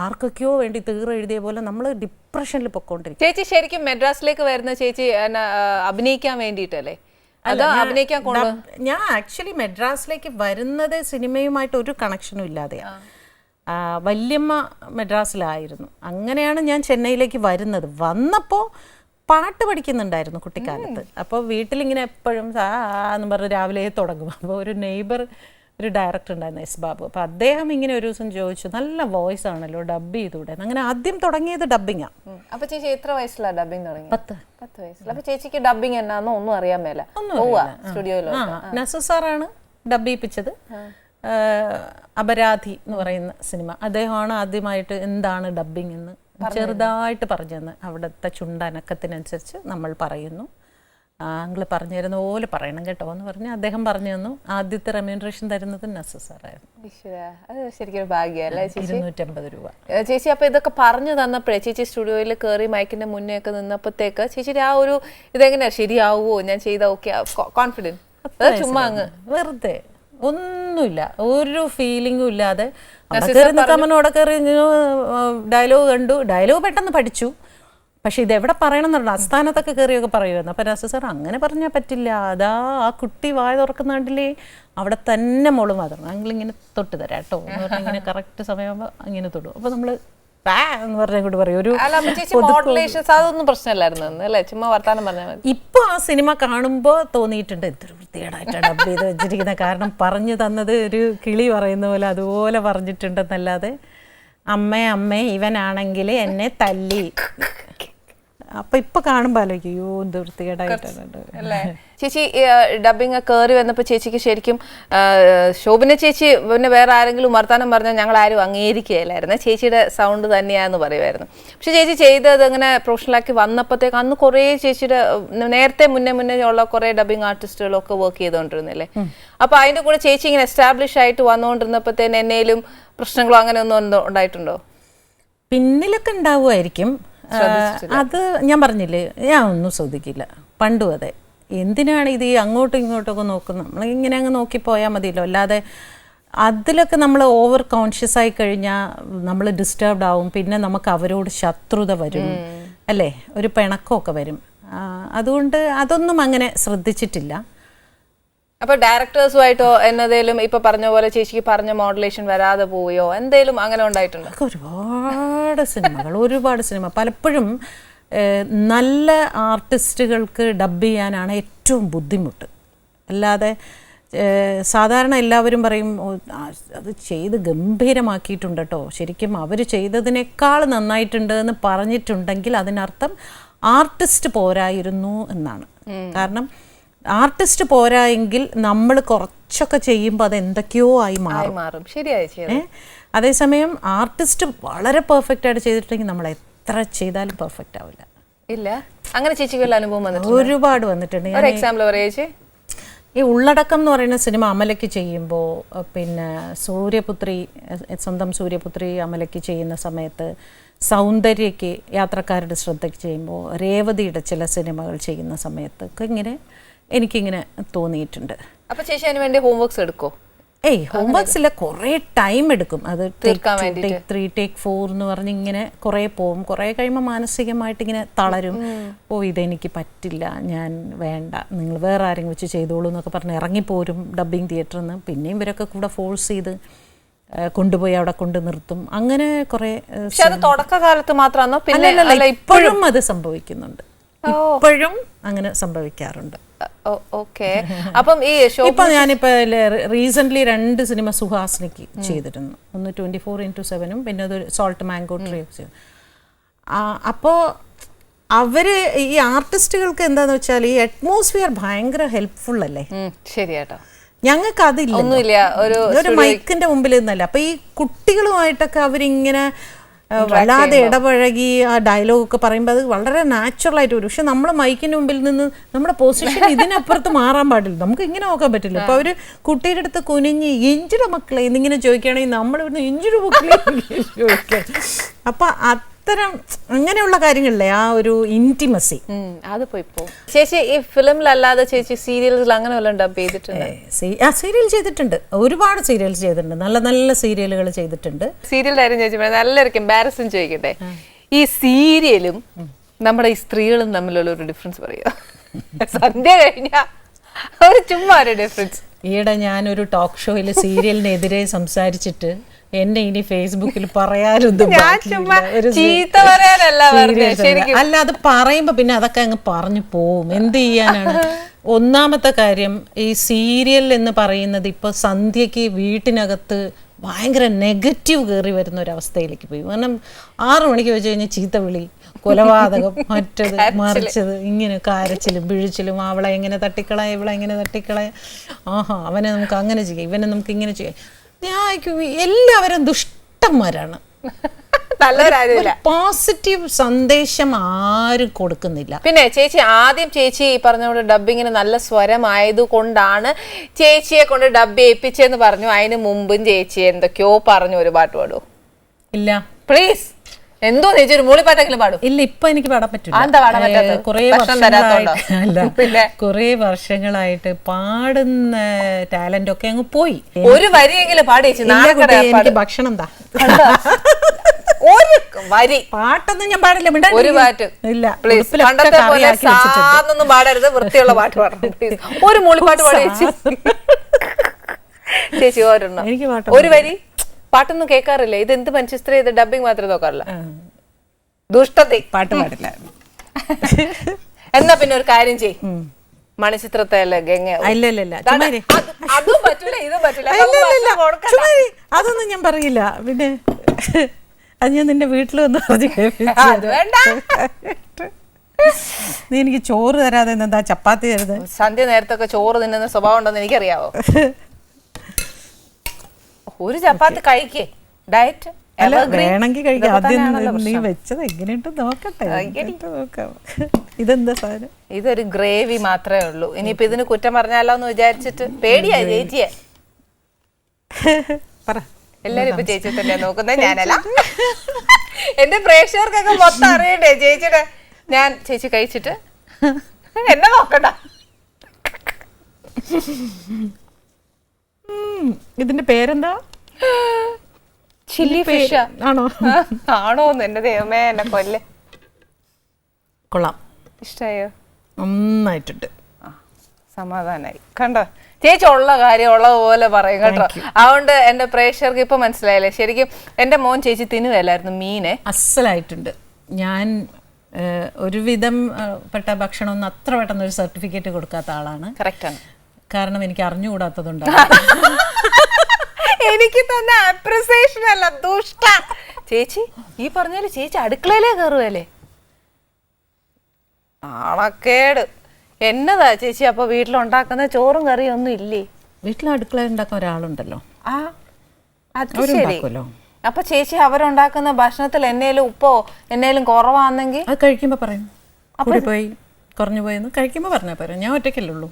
ആർക്കൊക്കെയോ വേണ്ടി എഴുതിയ പോലെ നമ്മൾ ഡിപ്രഷനിൽ പൊക്കോണ്ടിരിക്കും. ചേച്ചി ശരിക്കും മെഡ്രാസിലേക്ക് വരുന്ന ചേച്ചി അഭിനയിക്കാൻ വേണ്ടിയിട്ടല്ലേ? ഞാൻ ആക്ച്വലി മെഡ്രാസിലേക്ക് വരുന്നത് സിനിമയുമായിട്ട് ഒരു കണക്ഷനും ഇല്ലാതെയാണ്. വല്യമ്മ മെഡ്രാസിലായിരുന്നു. അങ്ങനെയാണ് ഞാൻ ചെന്നൈയിലേക്ക് വരുന്നത്. വന്നപ്പോൾ പാട്ട് പഠിക്കുന്നുണ്ടായിരുന്നു കുട്ടിക്കാലത്ത്. അപ്പോൾ വീട്ടിലിങ്ങനെ എപ്പോഴും എന്ന് പറഞ്ഞ് രാവിലെ തുടങ്ങും. അപ്പോൾ ഒരു നെയ്ബർ, ഒരു ഡയറക്ടർ ഉണ്ടായിരുന്നു, എസ് ബാബു. അപ്പോൾ അദ്ദേഹം ഇങ്ങനെ ഒരു ദിവസം ചോദിച്ചു, നല്ല വോയിസ് ആണല്ലോ, ഡബ് ചെയ്തുകൂടെ? അങ്ങനെ ആദ്യം തുടങ്ങിയത് ഡബിങ്ങാണ്. അപ്പൊ ചേച്ചി എത്ര വയസ്സിലാണ് ഡബിങ് തുടങ്ങി? 10 വയസ്സിൽ. അപ്പൊ ചേച്ചിക്ക് ഡബിങ് എന്നാന്നോ ഒന്നും അറിയാൻ മേല? സ്റ്റുഡിയോയിലോ നസു സാറാണ് ഡബ് ചെയ്യിപ്പിച്ചത്. അപരാധി എന്ന് പറയുന്ന സിനിമ അദ്ദേഹമാണ് ആദ്യമായിട്ട് എന്താണ് ഡബിങ് എന്ന് ചെറുതായിട്ട് പറഞ്ഞു തന്ന്. അവിടുത്തെ ചുണ്ടനക്കത്തിനനുസരിച്ച് നമ്മൾ പറയുന്നു, അങ്കിൾ പറഞ്ഞു തരുന്ന പോലെ പറയണം കേട്ടോ എന്ന് പറഞ്ഞ് അദ്ദേഹം പറഞ്ഞു തന്നു. ആദ്യത്തെ റെമ്യൂണറേഷൻ തരുന്നത് നസു സാറായിരുന്നു. അത് ശരിക്കും ഒരു ഭാഗ്യമല്ലേ? 250 രൂപ. ചേച്ചി അപ്പൊ ഇതൊക്കെ പറഞ്ഞു തന്നപ്പോഴേ ചേച്ചി സ്റ്റുഡിയോയിൽ കയറി മൈക്കിന്റെ മുന്നേ ഒക്കെ നിന്നപ്പോഴത്തേക്ക് ചേച്ചിയുടെ ആ ഒരു ഇതെങ്ങനെയാ, ശരിയാവുമോ ഞാൻ ചെയ്ത ഓക്കെ കോൺഫിഡൻസ്? ചുമ്മാ അങ്ങ് വെറുതെ ഒന്നുമില്ല, ഒരു ഫീലിംഗും ഇല്ലാതെ കമനോടെ കയറി ഡയലോഗ് കണ്ടു, ഡയലോഗ് പെട്ടെന്ന് പഠിച്ചു. പക്ഷെ ഇതെവിടെ പറയണം എന്നുണ്ട്, അസ്ഥാനത്തൊക്കെ കയറിയൊക്കെ പറയുമായിരുന്നു. അപ്പം നസു സാർ അങ്ങനെ പറഞ്ഞാൽ പറ്റില്ല, അതാ ആ കുട്ടി വായ തുറക്കുന്നുണ്ടില്ലേ അവിടെ തന്നെ മോള് മാത്രം അങ്ങളിങ്ങനെ തൊട്ട് തരാം കേട്ടോ എന്ന് പറഞ്ഞാൽ ഇങ്ങനെ കറക്റ്റ് സമയമാകുമ്പോൾ അങ്ങനെ തൊടും. അപ്പോൾ നമ്മൾ എന്ന് പറഞ്ഞ കൂടി പറയും ഒരു ഇപ്പൊ ആ സിനിമ കാണുമ്പോ തോന്നിയിട്ടുണ്ട് എന്തൊരു വൃത്തികേടായിട്ടാണ് ഡബ് ചെയ്ത് വെച്ചിരിക്കുന്നത്. കാരണം പറഞ്ഞു തന്നത് ഒരു കിളി പറയുന്ന പോലെ അതുപോലെ പറഞ്ഞിട്ടുണ്ടെന്നല്ലാതെ അമ്മേ ഇവനാണെങ്കിൽ എന്നെ തല്ലി. അപ്പൊ ഇപ്പൊ കാണുമ്പോ ആലോചിക്കും അയ്യോ എന്ത് വൃത്തികേടായിട്ടുണ്ട്. ചേച്ചി ഡബിങ് കയറി വന്നപ്പോൾ ചേച്ചിക്ക് ശരിക്കും ശോഭന ചേച്ചി പിന്നെ വേറെ ആരെങ്കിലും വർത്താനം പറഞ്ഞാൽ ഞങ്ങൾ ആരും അംഗീകരിക്കുകയില്ലായിരുന്നു, ചേച്ചിയുടെ സൗണ്ട് തന്നെയാന്ന് പറയുമായിരുന്നു. പക്ഷെ ചേച്ചി ചെയ്തത് അങ്ങനെ പ്രൊഫഷണലാക്കി വന്നപ്പോഴത്തേക്ക് അന്ന് കുറേ ചേച്ചിയുടെ നേരത്തെ മുന്നേ ഉള്ള കുറേ ഡബിങ് ആർട്ടിസ്റ്റുകളൊക്കെ വർക്ക് ചെയ്തുകൊണ്ടിരുന്നില്ലേ? അപ്പൊ അതിന്റെ കൂടെ ചേച്ചി ഇങ്ങനെ എസ്റ്റാബ്ലിഷ് ആയിട്ട് വന്നുകൊണ്ടിരുന്നപ്പോഴത്തേന് എന്നേലും പ്രശ്നങ്ങളോ അങ്ങനെ ഒന്നും ഉണ്ടായിട്ടുണ്ടോ? പിന്നിലൊക്കെ ഉണ്ടാവുമായിരിക്കും. അത് ഞാൻ പറഞ്ഞില്ലേ, ഞാൻ ഒന്നും ശ്രദ്ധിക്കില്ല പണ്ടും അതെ. എന്തിനാണ് ഇത് അങ്ങോട്ടും ഇങ്ങോട്ടൊക്കെ നോക്കുന്നത്? നമ്മളിങ്ങനെ അങ്ങ് നോക്കിപ്പോയാൽ മതിയല്ലോ. അല്ലാതെ അതിലൊക്കെ നമ്മൾ ഓവർ കോൺഷ്യസ് ആയി കഴിഞ്ഞാൽ നമ്മൾ ഡിസ്റ്റർബ്ഡ് ആവും. പിന്നെ നമുക്ക് അവരോട് ശത്രുത വരും അല്ലേ, ഒരു പിണക്കമൊക്കെ വരും. അതുകൊണ്ട് അതൊന്നും അങ്ങനെ ശ്രദ്ധിച്ചിട്ടില്ല. അപ്പൊ ഡയറക്ടേഴ്സുമായിട്ടോ എന്നതേലും ഇപ്പൊ പറഞ്ഞ പോലെ ചേച്ചിക്ക് പറഞ്ഞ മോഡുലേഷൻ വരാതെ പോവുകയോ എന്തേലും അങ്ങനെ ഉണ്ടായിട്ടുണ്ടോ? ഒരുപാട് സിനിമ പലപ്പോഴും നല്ല ആർട്ടിസ്റ്റുകൾക്ക് ഡബ് ചെയ്യാനാണ് ഏറ്റവും ബുദ്ധിമുട്ട്. അല്ലാതെ സാധാരണ എല്ലാവരും പറയും അത് ചെയ്ത് ഗംഭീരമാക്കിയിട്ടുണ്ട് കേട്ടോ, ശരിക്കും അവർ ചെയ്തതിനേക്കാൾ നന്നായിട്ടുണ്ട് എന്ന് പറഞ്ഞിട്ടുണ്ടെങ്കിൽ അതിനർത്ഥം ആർട്ടിസ്റ്റ് പോരായിരുന്നു എന്നാണ്. കാരണം ആർട്ടിസ്റ്റ് പോരായെങ്കിൽ നമ്മൾ കുറച്ചൊക്കെ ചെയ്യുമ്പോൾ അത് എന്തൊക്കെയോ ആയി മാറും. ശരിയായി. അതേസമയം ആർട്ടിസ്റ്റ് വളരെ പെർഫെക്റ്റ് ആയിട്ട് ചെയ്തിട്ടുണ്ടെങ്കിൽ നമ്മൾ എത്ര ചെയ്താലും പെർഫെക്റ്റ് ആവില്ല. ഇല്ല, അങ്ങനെ ചേച്ചിക്ക് വല്ല അനുഭവം വന്നിട്ടുണ്ട്? ഒരുപാട് വന്നിട്ടുണ്ട്. ഒരു എക്സാമ്പിൾ പറയാ ചേച്ചി. ഈ ഉള്ളടക്കം എന്ന് പറയുന്ന സിനിമ അമലയ്ക്ക് ചെയ്യുമ്പോൾ, പിന്നെ സൂര്യപുത്രി, സ്വന്തം സൂര്യപുത്രി അമലയ്ക്ക് ചെയ്യുന്ന സമയത്ത്, സൗന്ദര്യയ്ക്ക് യാത്രക്കാരുടെ ശ്രദ്ധയ്ക്ക് ചെയ്യുമ്പോൾ, രേവതിയുടെ ചില സിനിമകൾ ചെയ്യുന്ന സമയത്തൊക്കെ ഇങ്ങനെ എനിക്കിങ്ങനെ തോന്നിയിട്ടുണ്ട്. അപ്പൊ ചേച്ചി അതിന് വേണ്ടി ഹോംവർക്സ് എടുക്കോ? ഹോംവർക്സില്ല, കുറേ ടൈം എടുക്കും അത് തീർക്കാൻ 3 take 4 എന്ന് പറഞ്ഞ് ഇങ്ങനെ കുറേ പോവും. കുറേ കഴിയുമ്പോൾ മാനസികമായിട്ട് ഇങ്ങനെ തളരും. ഇതെനിക്ക് പറ്റില്ല, ഞാൻ വേണ്ട, നിങ്ങൾ വേറെ ആരെങ്കിലും വെച്ച് ചെയ്തോളൂ എന്നൊക്കെ പറഞ്ഞ് ഇറങ്ങിപ്പോരും ഡബ്ബിങ് തിയേറ്ററിൽ നിന്ന്. പിന്നെയും ഇവരൊക്കെ കൂടെ ഫോഴ്സ് ചെയ്ത് കൊണ്ടുപോയി അവിടെ കൊണ്ട് നിർത്തും. അങ്ങനെ കുറേ. തുടക്കകാലത്ത് മാത്രമാണോ? പിന്നെ ഇപ്പോഴും അത് സംഭവിക്കുന്നുണ്ട്, ഇപ്പോഴും അങ്ങനെ സംഭവിക്കാറുണ്ട്. അപ്പം ഈ ഇപ്പൊ ഞാനിപ്പോ റീസെന്റ് 2 സിനിമ സുഹാസിനിക്ക് ചെയ്തിരുന്നു. ഒന്ന് 24x7 പിന്നെ അത് സോൾട്ട് മാംഗോ ട്രീ. അപ്പോ അവര് ഈ ആർട്ടിസ്റ്റുകൾക്ക് എന്താന്ന് വെച്ചാൽ ഈ അറ്റ്മോസ്ഫിയർ ഭയങ്കര ഹെൽപ്ഫുൾ അല്ലേ? ശരിയാട്ടോ. ഞങ്ങൾക്ക് അതില്ല, ഒരു മൈക്കിന്റെ മുമ്പിൽ നിന്നല്ല. അപ്പൊ ഈ കുട്ടികളുമായിട്ടൊക്കെ അവരിങ്ങനെ വല്ലാതെ ഇടപഴകി ആ ഡയലോഗൊക്കെ പറയുമ്പോൾ അത് വളരെ നാച്ചുറലായിട്ട് വരും. പക്ഷെ നമ്മൾ മൈക്കിന്റെ മുമ്പിൽ നിന്ന് നമ്മുടെ പൊസിഷൻ ഇതിനപ്പുറത്ത് മാറാൻ പാടില്ല, നമുക്ക് ഇങ്ങനെ നോക്കാൻ പറ്റില്ല. അപ്പൊ അവര് കുട്ടിയുടെ അടുത്ത് കുനിഞ്ഞ് ഇഞ്ചിയുടെ മക്കളെ എന്നിങ്ങനെ ചോദിക്കുകയാണെങ്കിൽ നമ്മൾ ഇവിടുന്ന് ഇഞ്ചിയുടെ മക്കളെ ചോദിക്കാം. അപ്പൊ അത്തരം അങ്ങനെയുള്ള കാര്യങ്ങളിലെ ആ ഒരു ഇന്റിമസി അത് പോയി പോകും. ചേച്ചി ഈ ഫിലിമിലല്ലാതെ ചേച്ചി സീരിയൽസിൽ അങ്ങനെ വല്ലതും ഡബ് ചെയ്തിട്ടുണ്ട്? സീരിയൽ ചെയ്തിട്ടുണ്ട്, ഒരുപാട് സീരിയൽസ് ചെയ്തിട്ടുണ്ട്, നല്ല നല്ല സീരിയലുകൾ ചെയ്തിട്ടുണ്ട്. സീരിയലിന്റെ കാര്യം ചേച്ചി നല്ലൊരു എംബാരസിങ് ചോദിക്കട്ടെ, ഈ സീരിയലും നമ്മുടെ ഈ സ്ത്രീകളും തമ്മിലുള്ള ഒരു ഡിഫറൻസ് പറയുക. സന്ധ്യ കഴിഞ്ഞ ഒരു ചുമ്മാ ഒരു ഡിഫറൻസ്. ഈയിടെ ഞാനൊരു ടോക്ക് ഷോയിൽ സീരിയലിനെതിരെ സംസാരിച്ചിട്ട് എന്നെ ഇനി ഫേസ്ബുക്കിൽ പറയാനൊന്നും അല്ല, അത് പറയുമ്പോ പിന്നെ അതൊക്കെ അങ്ങ് പറഞ്ഞു പോവും. എന്ത് ചെയ്യാനാണ്? ഒന്നാമത്തെ കാര്യം, ഈ സീരിയൽ എന്ന് പറയുന്നത് ഇപ്പൊ സന്ധ്യക്ക് വീട്ടിനകത്ത് ഭയങ്കര നെഗറ്റീവ് കയറി വരുന്ന ഒരു അവസ്ഥയിലേക്ക് പോയി. കാരണം 6 മണിക്ക് വെച്ച് കഴിഞ്ഞാൽ ചീത്തവിളി, കൊലപാതകം, മറ്റത് മറിച്ചത്, ഇങ്ങനെ കരച്ചിലും പിഴിച്ചിലും, അവളെ എങ്ങനെ തട്ടിക്കളയാ, ഇവളെ എങ്ങനെ തട്ടിക്കളയാ, അവനെ നമുക്ക് അങ്ങനെ ചെയ്യാം, ഇവനെ നമുക്ക് ഇങ്ങനെ ചെയ്യാം. എല്ലാവരും ദുഷ്ടന്മാരാണ്. പോസിറ്റീവ് സന്ദേശം ആരും കൊടുക്കുന്നില്ല. പിന്നെ ചേച്ചി ആദ്യം ചേച്ചി ഈ പറഞ്ഞ ഡബിങ്ങിന് നല്ല സ്വരമായത് കൊണ്ടാണ് ചേച്ചിയെ കൊണ്ട് ഡബ് ചെയ്യിപ്പിച്ചെന്ന് പറഞ്ഞു. അതിന് മുമ്പും ചേച്ചി എന്തൊക്കെയോ പറഞ്ഞു. ഒരു പാട്ട് പാടൂ? ഇല്ല പ്ലീസ്. എന്തോ ചേച്ചി ഒരു മൂളിപ്പാട്ടെങ്കിലും പാടും? ഇല്ല, ഇപ്പൊ എനിക്ക് പാടാൻ പറ്റില്ല. കുറെ വർഷങ്ങളായിട്ട് പാടുന്ന ടാലന്റ് ഒക്കെ അങ്ങ് പോയി. ഒരു വരിയെങ്കിലും പാടി എനിക്ക് ഭക്ഷണം എന്താ ഒരു വരി പാട്ടൊന്നും ഞാൻ പാടില്ല. ഒരു പാട്ട് ഇല്ല, പണ്ടത്തെ പോലെ സാന്നൊന്നും പാടരുത്, വൃത്തിയുള്ള പാട്ട് പാടണം. ഒരു മൂളിപ്പാട്ട് പാടി ചേച്ചി ഒരെണ്ണം. എനിക്ക് പാട്ട് ഒരു വരി പാട്ടൊന്നും കേൾക്കാറില്ല. ഇത് എന്ത് മനുഷ്യസ്ത്രീ, ഇത് ഡബിങ് മാത്രമേ നോക്കാറില്ല. ദുഷ്ടത പാട്ട് പാടില്ല. എന്നാ പിന്നെ ഒരു കാര്യം ചെയ്, മണിച്ചിത്രത്തിലെ ഗംഗ. അതും പറ്റൂല, ഇതും പറ്റൂല. അതൊന്നും ഞാൻ പറയില്ല. പിന്നെ അത് ഞാൻ നിന്റെ വീട്ടിൽ വന്ന് പറഞ്ഞു വേണ്ട. നീ എനിക്ക് ചോറ് തരാതെ എന്താ ചപ്പാത്തി തരുന്നത്? സന്ധ്യ നേരത്തൊക്കെ ചോറ് തിന്നുന്ന സ്വഭാവം ഉണ്ടെന്ന് എനിക്കറിയാവോ? ഒരു ചപ്പാത്തി കഴിക്കേ, ഡയറ്റ് വേണമെങ്കിൽ കഴിക്കാം. ആദ്യം നീ വെച്ചത് എങ്ങനെയുണ്ട് നോക്കട്ടെ, നോക്കാം. ഇതെന്താ സാധനം? ഇതൊരു ഗ്രേവി മാത്രമേ ഉള്ളൂ. ഇനിയിപ്പോ ഇതിന് കുറ്റം പറഞ്ഞാലോ എന്ന് വിചാരിച്ചിട്ട് പേടിയായി ചേച്ചിയെ. പറ. എല്ലാരും ഇപ്പൊ ചേച്ചി തന്നെ നോക്കുന്നത്, ഞാനല്ല. എന്റെ പ്രേക്ഷകർക്കൊക്കെ മൊത്തം അറിയണ്ടേ ചേച്ചിയുടെ. ഞാൻ ചേച്ചി കഴിച്ചിട്ട് എന്നെ നോക്കണ്ട. ഇതിന്റെ പേരെന്താ? ചില്ലി ഫിഷ് ആണോ? ആണോന്ന് എന്റെ ദൈവമേ, എന്നെ കൊല്ലേ. കൊള്ളാം. ഇഷ്ടായോ? നന്നായിട്ടുണ്ട്. സമാധാനായി. കണ്ടോ ചേച്ചി ഉള്ള കാര്യം ഉള്ളതുപോലെ പറയും കേട്ടോ. അതുകൊണ്ട് എൻ്റെ പ്രേക്ഷകർക്ക് ഇപ്പൊ മനസ്സിലായില്ലേ, ശരിക്കും എൻ്റെ മോൻ ചേച്ചി തിന്നുകയല്ലായിരുന്നു മീനെ. അസലായിട്ടുണ്ട്. ഞാൻ ഒരുവിധം പെട്ട ഭക്ഷണമൊന്നും അത്ര പെട്ടെന്ന് ഒരു സർട്ടിഫിക്കറ്റ് കൊടുക്കാത്ത ആളാണ്. കറക്റ്റാണ്. കാരണം എനിക്ക് അറിഞ്ഞുകൂടാത്തതുണ്ട്. എനിക്ക് തന്നെ അപ്രിസിയേഷൻ അല്ല, ദുഷ്ട. ചേച്ചി ഈ പറഞ്ഞാല് ചേച്ചി അടുക്കളയിലേ കയറുവല്ലേ? ആണക്കേട്. എന്നതാ ചേച്ചി അപ്പൊ വീട്ടിലുണ്ടാക്കുന്ന ചോറും കറിയും ഒന്നും ഇല്ലേ? വീട്ടിൽ അടുക്കള ഉണ്ടാക്കാൻ ഒരാളുണ്ടല്ലോ. ആ അത് ശരി. അവരുണ്ടാക്കുമല്ലോ. അപ്പൊ ചേച്ചി അവരുണ്ടാക്കുന്ന ഭക്ഷണത്തിൽ എന്നേലും ഉപ്പോ എന്നേലും കുറവാണെങ്കിൽ അത് കഴിക്കുമ്പോ പറയും കൂടിപ്പോയി കുറഞ്ഞു പോയെന്ന് കഴിക്കുമ്പോ പറഞ്ഞാൽ പറയാം. ഞാൻ ഒറ്റയ്ക്കല്ലേ ഉള്ളൂ.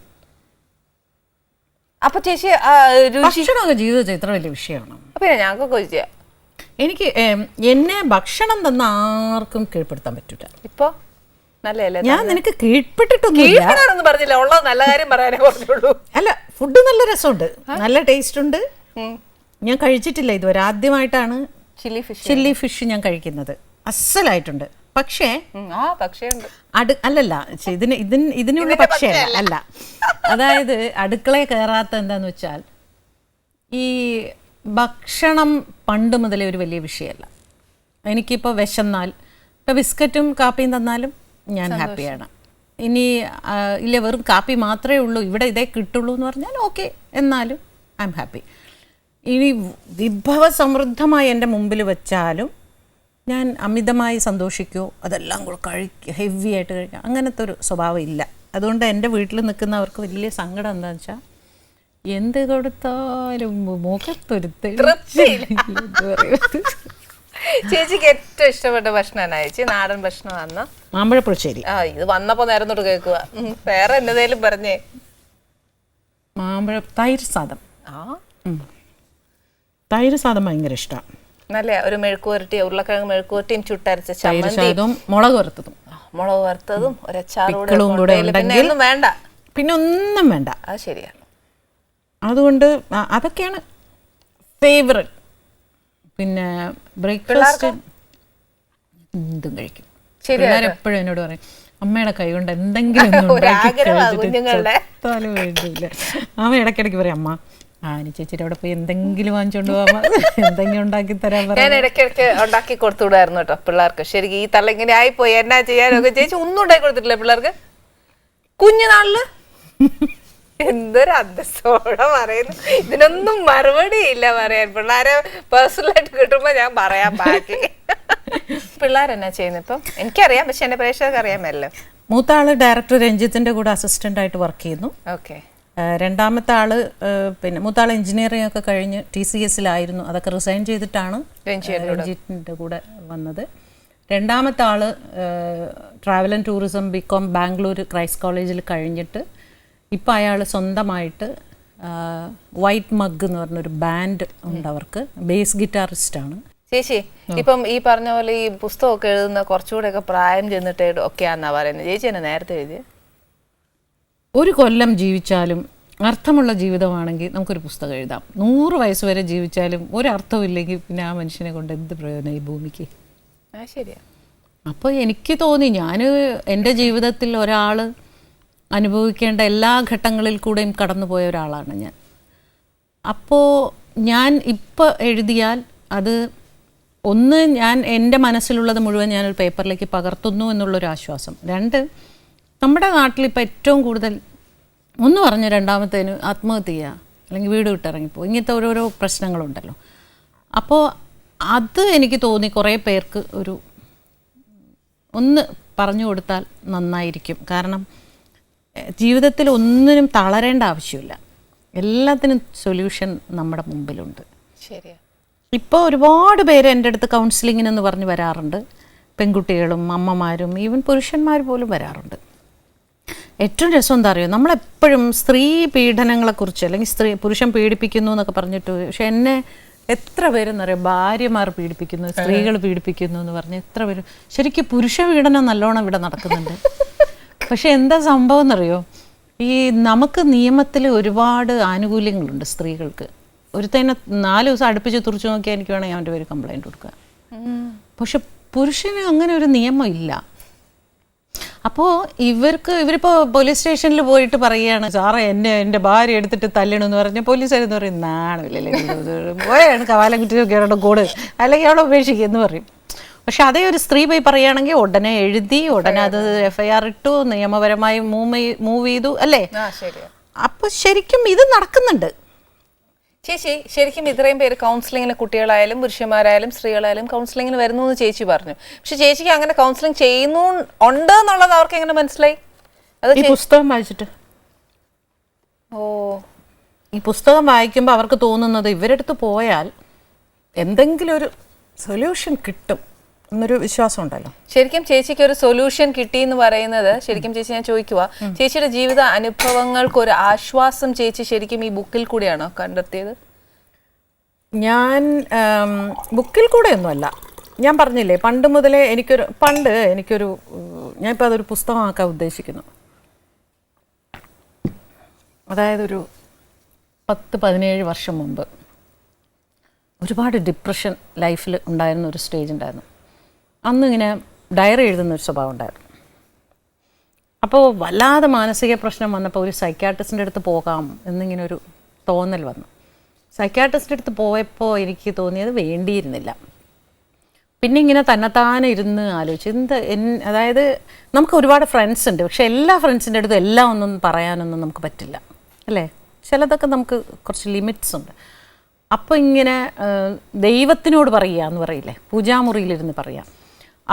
അപ്പൊ ചേച്ചി ഭക്ഷണമൊക്കെ ജീവിതത്തിൽ ഇത്ര വലിയ വിഷയമാണ്. പിന്നെ ഞങ്ങൾക്കൊക്കെ ചോദിച്ചാ എനിക്ക് എന്നെ ഭക്ഷണം തന്ന ആർക്കും കീഴ്പ്പെടുത്താൻ പറ്റൂല. ഇപ്പൊ നല്ലല്ലേ? ഞാൻ നിനക്ക് കീഴ്പ്പെട്ടിട്ടൊന്നും പറഞ്ഞില്ല, ഉള്ളത് നല്ല കാര്യം പറയാനേ പറഞ്ഞുള്ളൂ. അല്ല, ഫുഡ് നല്ല രസമുണ്ട്, നല്ല ടേസ്റ്റ് ഉണ്ട്. ഞാൻ കഴിച്ചിട്ടില്ല ഇതുവരെ, ആദ്യമായിട്ടാണ് ചില്ലി ഫിഷ് ഞാൻ കഴിക്കുന്നത്. അസലായിട്ടുണ്ട്. പക്ഷേ അല്ലല്ല, ഇതിനുള്ള പക്ഷേ അല്ല. അതായത് അടുക്കളയിൽ കയറാത്ത എന്താന്ന് വെച്ചാൽ ഈ ഭക്ഷണം പണ്ട് മുതലേ ഒരു വലിയ വിഷയമല്ല. എനിക്കിപ്പോൾ വിശന്നാൽ ഇപ്പോൾ ബിസ്ക്കറ്റും കാപ്പിയും തന്നാലും ഞാൻ ഹാപ്പിയാണ്. ഇനി ഇല്ല വെറും കാപ്പി മാത്രമേ ഉള്ളൂ ഇവിടെ ഇതേ കിട്ടുള്ളൂ എന്ന് പറഞ്ഞാൽ ഓക്കെ, എന്നാലും ഐ എം ഹാപ്പി. ഇനി വിഭവസമൃദ്ധമായി എൻ്റെ മുമ്പിൽ വെച്ചാലും ഞാൻ അമിതമായി സന്തോഷിക്കുമോ അതെല്ലാം കൂടെ ഹെവി ആയിട്ട് കഴിക്കുക അങ്ങനത്തെ ഒരു സ്വഭാവം ഇല്ല. അതുകൊണ്ട് എൻ്റെ വീട്ടിൽ നിൽക്കുന്നവർക്ക് വലിയ സങ്കടം എന്താണെന്ന് വെച്ചാൽ എന്ത് കൊടുത്താലും മുഖത്തൊരു ചേച്ചിക്ക് ഏറ്റവും ഇഷ്ടപ്പെട്ട ഭക്ഷണം ചേച്ചി? നാടൻ ഭക്ഷണം വന്ന മാമ്പഴപ്പുളിശ്ശേരി. ഇത് വന്നപ്പോ നേരം തൊട്ട് കേൾക്കുക. വേറെ എന്നതേലും പറഞ്ഞേ. തൈര് സാദം. തൈര് സാദം ഭയങ്കര ഇഷ്ടമാണ്. നല്ല ഒരു മെഴുക്കുവരട്ടി, ഉരുളക്കിഴങ്ങ് മെഴുക്കുവരട്ടിയും ചുട്ടരച്ച ചമ്മന്തിയും മുളക് വറുത്തതും ഒരച്ചാറും കൂടെ വേണ്ട, പിന്നെ ഒന്നും വേണ്ട. അത് ശരിയാണ്. അതുകൊണ്ട് അതൊക്കെയാണ് ഫേവറേറ്റ്. പിന്നെ ബ്രേക്ക്ഫാസ്റ്റ് എന്തും കഴിക്കും. എപ്പോഴും എന്നോട് പറയും അമ്മയുടെ കൈ കൊണ്ട് എന്തെങ്കിലും വേണ്ടില്ല. അമ്മ ഇടയ്ക്കിടയ്ക്ക് പറയും അമ്മ ആനി ചേച്ചിയുടെ അവിടെ പോയി എന്തെങ്കിലും വാങ്ങിച്ചോണ്ട് പോവാ, എന്തെങ്കിലും ഉണ്ടാക്കി തരാൻ പറയാം. ഞാൻ ഇടയ്ക്കിടയ്ക്ക് ഉണ്ടാക്കി കൊടുത്തുവിടായിരുന്നു കേട്ടോ പിള്ളേർക്ക്. ശരിക്കും ഈ തള്ള ഇങ്ങനെ ആയിപ്പോയി, എന്നാ ചെയ്യാനൊക്കെ. ചേച്ചി ഒന്നും ഉണ്ടാക്കി കൊടുത്തിട്ടില്ല പിള്ളേർക്ക് കുഞ്ഞുനാളില്? എന്തൊരു അന്തസ്സോടെ പറയുന്നു. ഇതിനൊന്നും മറുപടി ഇല്ല പറയാൻ. പിള്ളേരെ പേഴ്സണലായിട്ട് കിട്ടുമ്പോ ഞാൻ പറയാൻ ബാക്കി. പിള്ളേരെന്നാ ചെയ്യുന്നത് ഇപ്പം? എനിക്കറിയാം, പക്ഷെ എന്റെ പ്രേക്ഷകർക്ക് അറിയാമല്ലോ. മൂത്ത ആള് ഡയറക്ടർ രഞ്ജിത്തിന്റെ കൂടെ അസിസ്റ്റന്റ് ആയിട്ട് വർക്ക് ചെയ്യുന്നു. ഓക്കെ. രണ്ടാമത്തെ ആള് പിന്നെ മൂത്ത ആള് എഞ്ചിനീയറിംഗ് ഒക്കെ കഴിഞ്ഞ് TCSലായിരുന്നു. അതൊക്കെ റിസൈൻ ചെയ്തിട്ടാണ് രഞ്ജിത്തിന്റെ കൂടെ വന്നത്. രണ്ടാമത്തെ ആള് travel and tourism BCom Bangalore Christ കോളേജിൽ കഴിഞ്ഞിട്ട് ഇപ്പം അയാൾ സ്വന്തമായിട്ട് വൈറ്റ് മഗ് എന്ന് പറഞ്ഞൊരു ബാൻഡ് ഉണ്ട്. അവർക്ക് ബേസ് ഗിറ്റാറിസ്റ്റാണ്. ചേച്ചി ഇപ്പം ഈ പറഞ്ഞ പോലെ ഈ പുസ്തകമൊക്കെ എഴുതുന്ന കുറച്ചുകൂടെ ഒക്കെ പ്രായം ചെന്നിട്ട് ഒക്കെയാന്നാ പറയുന്നത്. ചേച്ചി എന്നെ നേരത്തെ എഴുതിയ ഒരു കൊല്ലം ജീവിച്ചാലും അർത്ഥമുള്ള ജീവിതമാണെങ്കിൽ നമുക്കൊരു പുസ്തകം എഴുതാം. 100 വയസ്സ് വരെ ജീവിച്ചാലും ഒരർത്ഥവും ഇല്ലെങ്കിൽ പിന്നെ ആ മനുഷ്യനെ കൊണ്ട് എന്ത് പ്രയോജനം ഈ ഭൂമിക്ക്? ശരിയാ. അപ്പോൾ എനിക്ക് തോന്നി ഞാൻ എൻ്റെ ജീവിതത്തിൽ ഒരാൾ അനുഭവിക്കേണ്ട എല്ലാ ഘട്ടങ്ങളിൽ കൂടെയും കടന്നുപോയ ഒരാളാണ് ഞാൻ. അപ്പോൾ ഞാൻ ഇപ്പോൾ എഴുതിയാൽ അത് ഒന്ന് ഞാൻ എൻ്റെ മനസ്സിലുള്ളത് മുഴുവൻ ഞാനൊരു പേപ്പറിലേക്ക് പകർത്തുന്നു എന്നുള്ളൊരു ആശ്വാസം. 2 നമ്മുടെ നാട്ടിലിപ്പോൾ ഏറ്റവും കൂടുതൽ ഒന്ന് പറഞ്ഞ രണ്ടാമത്തേന് ആത്മഹത്യ ചെയ്യുക അല്ലെങ്കിൽ വീട് വിട്ടിറങ്ങിപ്പോൾ ഇങ്ങനത്തെ ഓരോരോ പ്രശ്നങ്ങളുണ്ടല്ലോ. അപ്പോൾ അത് എനിക്ക് തോന്നി കുറേ പേർക്ക് ഒന്ന് പറഞ്ഞു കൊടുത്താൽ നന്നായിരിക്കും. കാരണം ജീവിതത്തിൽ ഒന്നിനും തളരേണ്ട ആവശ്യമില്ല, എല്ലാത്തിനും സൊല്യൂഷൻ നമ്മുടെ മുമ്പിലുണ്ട്. ശരിയാ. ഇപ്പോൾ ഒരുപാട് പേര് എൻ്റെ അടുത്ത് കൗൺസിലിങ്ങിനെന്ന് പറഞ്ഞ് വരാറുണ്ട്. പെൺകുട്ടികളും അമ്മമാരും ഈവൻ പുരുഷന്മാർ പോലും വരാറുണ്ട്. ഏറ്റവും രസം എന്താ അറിയോ, നമ്മളെപ്പോഴും സ്ത്രീ പീഡനങ്ങളെക്കുറിച്ച് അല്ലെങ്കിൽ പുരുഷൻ പീഡിപ്പിക്കുന്നു എന്നൊക്കെ പറഞ്ഞിട്ട്, പക്ഷെ എന്നെ എത്ര പേരെന്നറിയാം ഭാര്യമാർ പീഡിപ്പിക്കുന്നു, സ്ത്രീകൾ പീഡിപ്പിക്കുന്നു എന്ന് പറഞ്ഞ് എത്ര പേര്. ശരിക്കും പുരുഷ പീഡനം നല്ലോണം ഇവിടെ നടക്കുന്നുണ്ട്. പക്ഷെ എന്താ സംഭവം എന്നറിയോ, ഈ നമുക്ക് നിയമത്തിൽ ഒരുപാട് ആനുകൂല്യങ്ങളുണ്ട് സ്ത്രീകൾക്ക്. ഒരുത്തന്നെ 4 ദിവസം അടുപ്പിച്ച് തുറച്ചു നോക്കിയാൽ എനിക്ക് വേണമെങ്കിൽ അവൻ്റെ പേര് കംപ്ലൈൻറ്റ് കൊടുക്കുക. പക്ഷെ പുരുഷന് അങ്ങനെ ഒരു നിയമം ഇല്ല. അപ്പോൾ ഇവരിപ്പോൾ പോലീസ് സ്റ്റേഷനിൽ പോയിട്ട് പറയുകയാണ്, സാറേ എൻ്റെ ഭാര്യ എടുത്തിട്ട് തല്ലണമെന്ന് പറഞ്ഞ് പോലീസുകാരെന്ന് പറയും നാണമില്ലല്ലേ, പോയാണ് കവാലം കുറ്റിയൊക്കെ കൂട്, അല്ലെങ്കിൽ അവളെ ഉപേക്ഷിക്കുക എന്ന് പറയും. പക്ഷെ അതേ ഒരു സ്ത്രീ പോയി പറയുകയാണെങ്കിൽ ഉടനെ എഴുതി, ഉടനെ അത് FIR ഇട്ടു, നിയമപരമായി മൂവ് ചെയ്തു, അല്ലേ? അപ്പോൾ ശരിക്കും ഇത് നടക്കുന്നുണ്ട്. ചേച്ചി ശരിക്കും ഇത്രയും പേര് കൗൺസിലിങ്ങിന്, കുട്ടികളായാലും പുരുഷന്മാരായാലും സ്ത്രീകളായാലും കൗൺസിലിങ്ങിന് വരുന്നു എന്ന് ചേച്ചി പറഞ്ഞു. പക്ഷെ ചേച്ചിക്ക് അങ്ങനെ കൗൺസിലിംഗ് ഉണ്ട് എന്നുള്ളത് അവർക്ക് എങ്ങനെ മനസ്സിലായി? അത് ഈ പുസ്തകം വായിച്ചിട്ട്. ഈ പുസ്തകം വായിക്കുമ്പോൾ അവർക്ക് തോന്നുന്നത് ഇവരെടുത്ത് പോയാൽ എന്തെങ്കിലും ഒരു സൊല്യൂഷൻ കിട്ടും എന്നൊരു വിശ്വാസം ഉണ്ടല്ലോ. ശരിക്കും ചേച്ചിക്ക് ഒരു സൊല്യൂഷൻ കിട്ടി എന്ന് പറയുന്നത്, ശരിക്കും ചേച്ചി ഞാൻ ചോദിക്കുക, ചേച്ചിയുടെ ജീവിത അനുഭവങ്ങൾക്ക് ഒരു ആശ്വാസം ചേച്ചി ശരിക്കും ഈ ബുക്കിൽ കൂടിയാണോ കണ്ടെത്തിയത്? ഞാൻ ബുക്കിൽ കൂടെയൊന്നുമല്ല, ഞാൻ പറഞ്ഞില്ലേ പണ്ട് മുതലേ എനിക്കൊരു ഞാനിപ്പോൾ അതൊരു പുസ്തകമാക്കാൻ ഉദ്ദേശിക്കുന്നു. അതായത് ഒരു 10-17 വർഷം മുമ്പ് ഒരുപാട് ഡിപ്രഷൻ ലൈഫിൽ ഉണ്ടായിരുന്ന ഒരു സ്റ്റേജ് ഉണ്ടായിരുന്നു. അന്നിങ്ങനെ ഡയറി എഴുതുന്നൊരു സ്വഭാവം ഉണ്ടായിരുന്നു. അപ്പോൾ വല്ലാതെ മാനസിക പ്രശ്നം വന്നപ്പോൾ ഒരു സൈക്യാട്രിസ്റ്റിൻ്റെ അടുത്ത് പോകാം എന്നിങ്ങനെ ഒരു തോന്നൽ വന്നു. സൈക്യാട്രിസ്റ്റിൻ്റെ അടുത്ത് പോയപ്പോൾ എനിക്ക് തോന്നിയത് വേണ്ടിയിരുന്നില്ല. പിന്നെ ഇങ്ങനെ തന്നെത്താനെ ഇരുന്ന് ആലോചിച്ച് അതായത് നമുക്ക് ഒരുപാട് ഫ്രണ്ട്സ് ഉണ്ട്, പക്ഷെ എല്ലാ ഫ്രണ്ട്സിൻ്റെ അടുത്തും എല്ലാം ഒന്നും പറയാനൊന്നും നമുക്ക് പറ്റില്ല, അല്ലേ? ചിലതൊക്കെ നമുക്ക് കുറച്ച് ലിമിറ്റ്സ് ഉണ്ട്. അപ്പോൾ ഇങ്ങനെ ദൈവത്തിനോട് പറയുക എന്ന് പറയില്ലേ, പൂജാമുറിയിലിരുന്ന് പറയാം.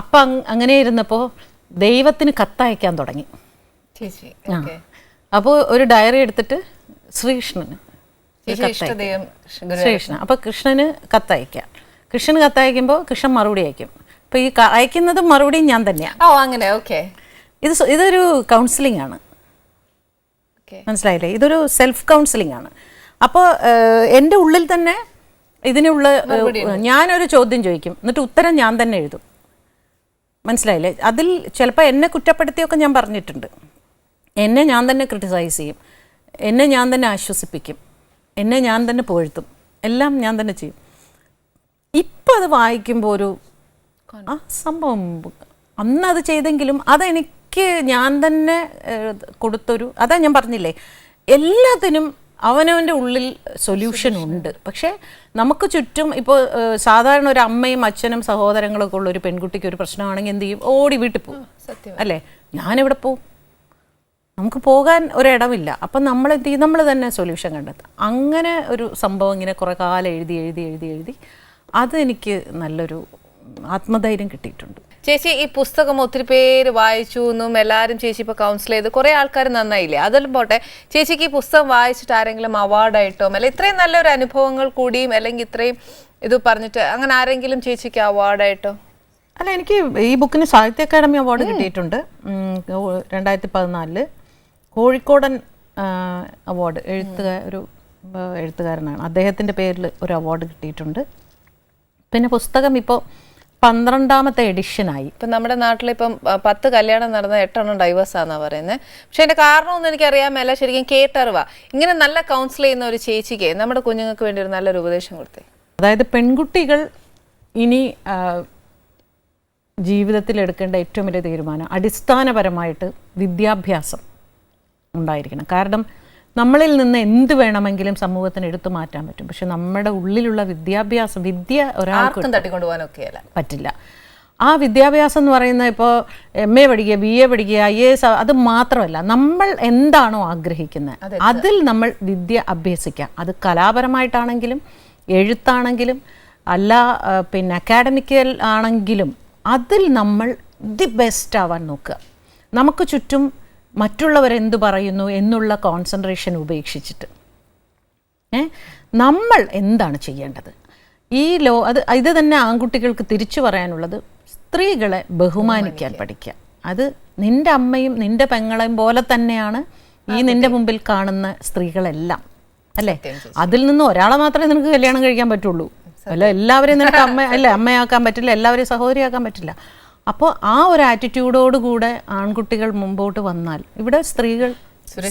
അപ്പം അങ്ങനെ ഇരുന്നപ്പോൾ ദൈവത്തിന് കത്തയക്കാൻ തുടങ്ങി. അപ്പോൾ ഒരു ഡയറി എടുത്തിട്ട് ശ്രീകൃഷ്ണന് അപ്പോൾ കൃഷ്ണന് കത്തയക്കാം. കൃഷ്ണന് കത്തയക്കുമ്പോൾ കൃഷ്ണൻ മറുപടി അയക്കും. അപ്പോൾ ഈ അയക്കുന്നതും മറുപടിയും ഞാൻ തന്നെയാണ്. അങ്ങനെ ഇതൊരു കൗൺസിലിംഗ് ആണ്, മനസ്സിലായില്ലേ? ഇതൊരു സെൽഫ് കൗൺസിലിംഗ് ആണ്. അപ്പോൾ എൻ്റെ ഉള്ളിൽ തന്നെ ഇതിനുള്ള ഞാനൊരു ചോദ്യം ചോദിക്കും, എന്നിട്ട് ഉത്തരം ഞാൻ തന്നെ എഴുതും, മനസ്സിലായില്ലേ? അതിൽ ചിലപ്പോൾ എന്നെ കുറ്റപ്പെടുത്തിയൊക്കെ ഞാൻ പറഞ്ഞിട്ടുണ്ട്. എന്നെ ഞാൻ തന്നെ ക്രിട്ടിസൈസ് ചെയ്യും, എന്നെ ഞാൻ തന്നെ ആശ്വസിപ്പിക്കും, എന്നെ ഞാൻ തന്നെ പുകഴ്ത്തും, എല്ലാം ഞാൻ തന്നെ ചെയ്യും. ഇപ്പം അത് വായിക്കുമ്പോൾ ഒരു സംഭവം അന്നത് ചെയ്തെങ്കിലും അതെനിക്ക് ഞാൻ തന്നെ കൊടുത്തൊരു, അതാ ഞാൻ പറഞ്ഞില്ലേ, എല്ലാത്തിനും അവനവൻ്റെ ഉള്ളിൽ സൊല്യൂഷൻ ഉണ്ട്. പക്ഷേ നമുക്ക് ചുറ്റും ഇപ്പോൾ സാധാരണ ഒരു അമ്മയും അച്ഛനും സഹോദരങ്ങളൊക്കെ ഉള്ള ഒരു പെൺകുട്ടിക്ക് ഒരു പ്രശ്നമാണെങ്കിൽ എന്ത് ചെയ്യും? ഓടി വീട്ടിൽ പോകും, അല്ലേ? ഞാനെവിടെ പോവും? നമുക്ക് പോകാൻ ഒരിടമില്ല. അപ്പം നമ്മൾ എന്ത് ചെയ്യും? നമ്മൾ തന്നെ സൊല്യൂഷൻ കണ്ടെത്തും. അങ്ങനെ ഒരു സംഭവം ഇങ്ങനെ കുറേ കാലം എഴുതി അതെനിക്ക് നല്ലൊരു ആത്മധൈര്യം കിട്ടിയിട്ടുണ്ട്. ചേച്ചി ഈ പുസ്തകം ഒത്തിരി പേര് വായിച്ചു എന്നും എല്ലാവരും ചേച്ചി ഇപ്പോൾ കൗൺസിൽ ചെയ്ത് കുറേ ആൾക്കാർ നന്നായില്ലേ? അതെല്ലാം പോട്ടെ, ചേച്ചിക്ക് ഈ പുസ്തകം വായിച്ചിട്ട് ആരെങ്കിലും അവാർഡായിട്ടോ അല്ലെ ഇത്രയും നല്ലൊരു അനുഭവങ്ങൾ കൂടിയും അല്ലെങ്കിൽ ഇത്രയും ഇത് പറഞ്ഞിട്ട് അങ്ങനെ ആരെങ്കിലും ചേച്ചിക്ക് അവാർഡായിട്ടോ? അല്ല, എനിക്ക് ഈ ബുക്കിന് സാഹിത്യ അക്കാദമി അവാർഡ് കിട്ടിയിട്ടുണ്ട്. 2014 കോഴിക്കോടൻ അവാർഡ് ഒരു എഴുത്തുകാരനാണ്, അദ്ദേഹത്തിൻ്റെ പേരിൽ ഒരു അവാർഡ് കിട്ടിയിട്ടുണ്ട്. പിന്നെ പുസ്തകം ഇപ്പോൾ 12ാമത്തെ എഡിഷനായി. ഇപ്പം നമ്മുടെ നാട്ടിൽ ഇപ്പം 10 കല്യാണം നടന്ന 8 ഡൈവേഴ്സ് ആണെന്നാണ് പറയുന്നത്. പക്ഷെ എൻ്റെ കാരണമൊന്നും എനിക്കറിയാൻ മേല, ശരിക്കും കേട്ടറിവാ. ഇങ്ങനെ നല്ല കൗൺസിൽ ചെയ്യുന്ന ഒരു ചേച്ചിക്ക് നമ്മുടെ കുഞ്ഞുങ്ങൾക്ക് വേണ്ടി ഒരു നല്ലൊരു ഉപദേശം കൊടുത്തേ. അതായത് പെൺകുട്ടികൾ ഇനി ജീവിതത്തിൽ എടുക്കേണ്ട ഏറ്റവും വലിയ തീരുമാനം അടിസ്ഥാനപരമായിട്ട് വിദ്യാഭ്യാസം ഉണ്ടായിരിക്കണം. കാരണം നമ്മളിൽ നിന്ന് എന്ത് വേണമെങ്കിലും സമൂഹത്തിന് എടുത്തു മാറ്റാൻ പറ്റും, പക്ഷെ നമ്മുടെ ഉള്ളിലുള്ള വിദ്യ ഒരാൾക്കും തട്ടിക്കൊണ്ടുപോകാനൊക്കെ പറ്റില്ല. ആ വിദ്യാഭ്യാസം എന്ന് പറയുന്നത് ഇപ്പോൾ MA പഠിക്കുക, BA പഠിക്കുക, IAS, അത് മാത്രമല്ല, നമ്മൾ എന്താണോ ആഗ്രഹിക്കുന്നത് അതിൽ നമ്മൾ വിദ്യ അഭ്യസിക്കാം. അത് കലാപരമായിട്ടാണെങ്കിലും എഴുത്താണെങ്കിലും അല്ല, പിന്നെ അക്കാഡമിക്കൽ ആണെങ്കിലും അതിൽ നമ്മൾ ദി ബെസ്റ്റ് ആവാൻ നോക്കുക. നമുക്ക് ചുറ്റും മറ്റുള്ളവരെന്തു പറയുന്നു എന്നുള്ള കോൺസെൻട്രേഷൻ ഉപേക്ഷിച്ചിട്ട് നമ്മൾ എന്താണ് ചെയ്യേണ്ടത്? ഇത് തന്നെ ആൺകുട്ടികൾക്ക് തിരിച്ചു പറയാനുള്ളത്, സ്ത്രീകളെ ബഹുമാനിക്കാൻ പഠിക്കുക. അത് നിൻ്റെ അമ്മയും നിൻ്റെ പെങ്ങളെയും പോലെ തന്നെയാണ് ഈ നിൻ്റെ മുമ്പിൽ കാണുന്ന സ്ത്രീകളെല്ലാം, അല്ലേ? അതിൽ നിന്ന് ഒരാളെ മാത്രമേ നിനക്ക് കല്യാണം കഴിക്കാൻ പറ്റുള്ളൂ, അല്ല എല്ലാവരെയും നിനക്ക് അമ്മയാക്കാൻ പറ്റില്ല, എല്ലാവരെയും സഹോദരിയാക്കാൻ പറ്റില്ല. അപ്പോൾ ആ ഒരു ആറ്റിറ്റ്യൂഡോടുകൂടെ ആൺകുട്ടികൾ മുമ്പോട്ട് വന്നാൽ ഇവിടെ സ്ത്രീകൾ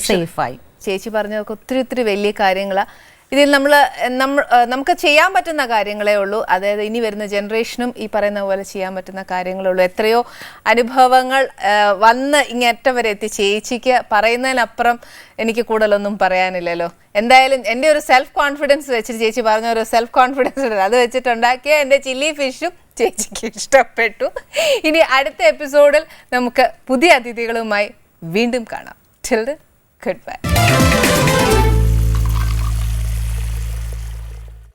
സേഫായി. ചേച്ചി പറഞ്ഞതൊക്കെ ഒത്തിരി വലിയ കാര്യങ്ങളാണ്. ഇതിൽ നമുക്ക് ചെയ്യാൻ പറ്റുന്ന കാര്യങ്ങളേ ഉള്ളൂ. അതായത് ഇനി വരുന്ന ജനറേഷനും ഈ പറയുന്ന പോലെ ചെയ്യാൻ പറ്റുന്ന കാര്യങ്ങളേ ഉള്ളൂ. എത്രയോ അനുഭവങ്ങൾ വന്ന് ഇങ്ങേറ്റം വരെ എത്തി. ചേച്ചിക്ക് പറയുന്നതിനപ്പുറം എനിക്ക് കൂടുതലൊന്നും പറയാനില്ലല്ലോ. എന്തായാലും എൻ്റെ ഒരു സെൽഫ് കോൺഫിഡൻസ് വെച്ചിട്ട്, ചേച്ചി പറഞ്ഞ ഒരു സെൽഫ് കോൺഫിഡൻസ് ഉണ്ട്, അത് വെച്ചിട്ടുണ്ടാക്കിയ എൻ്റെ ചില്ലി ഫിഷും ചേച്ചിക്ക് ഇഷ്ടപ്പെട്ടു. ഇനി അടുത്ത എപ്പിസോഡിൽ നമുക്ക് പുതിയ അതിഥികളുമായി വീണ്ടും കാണാം. Till then, good bye.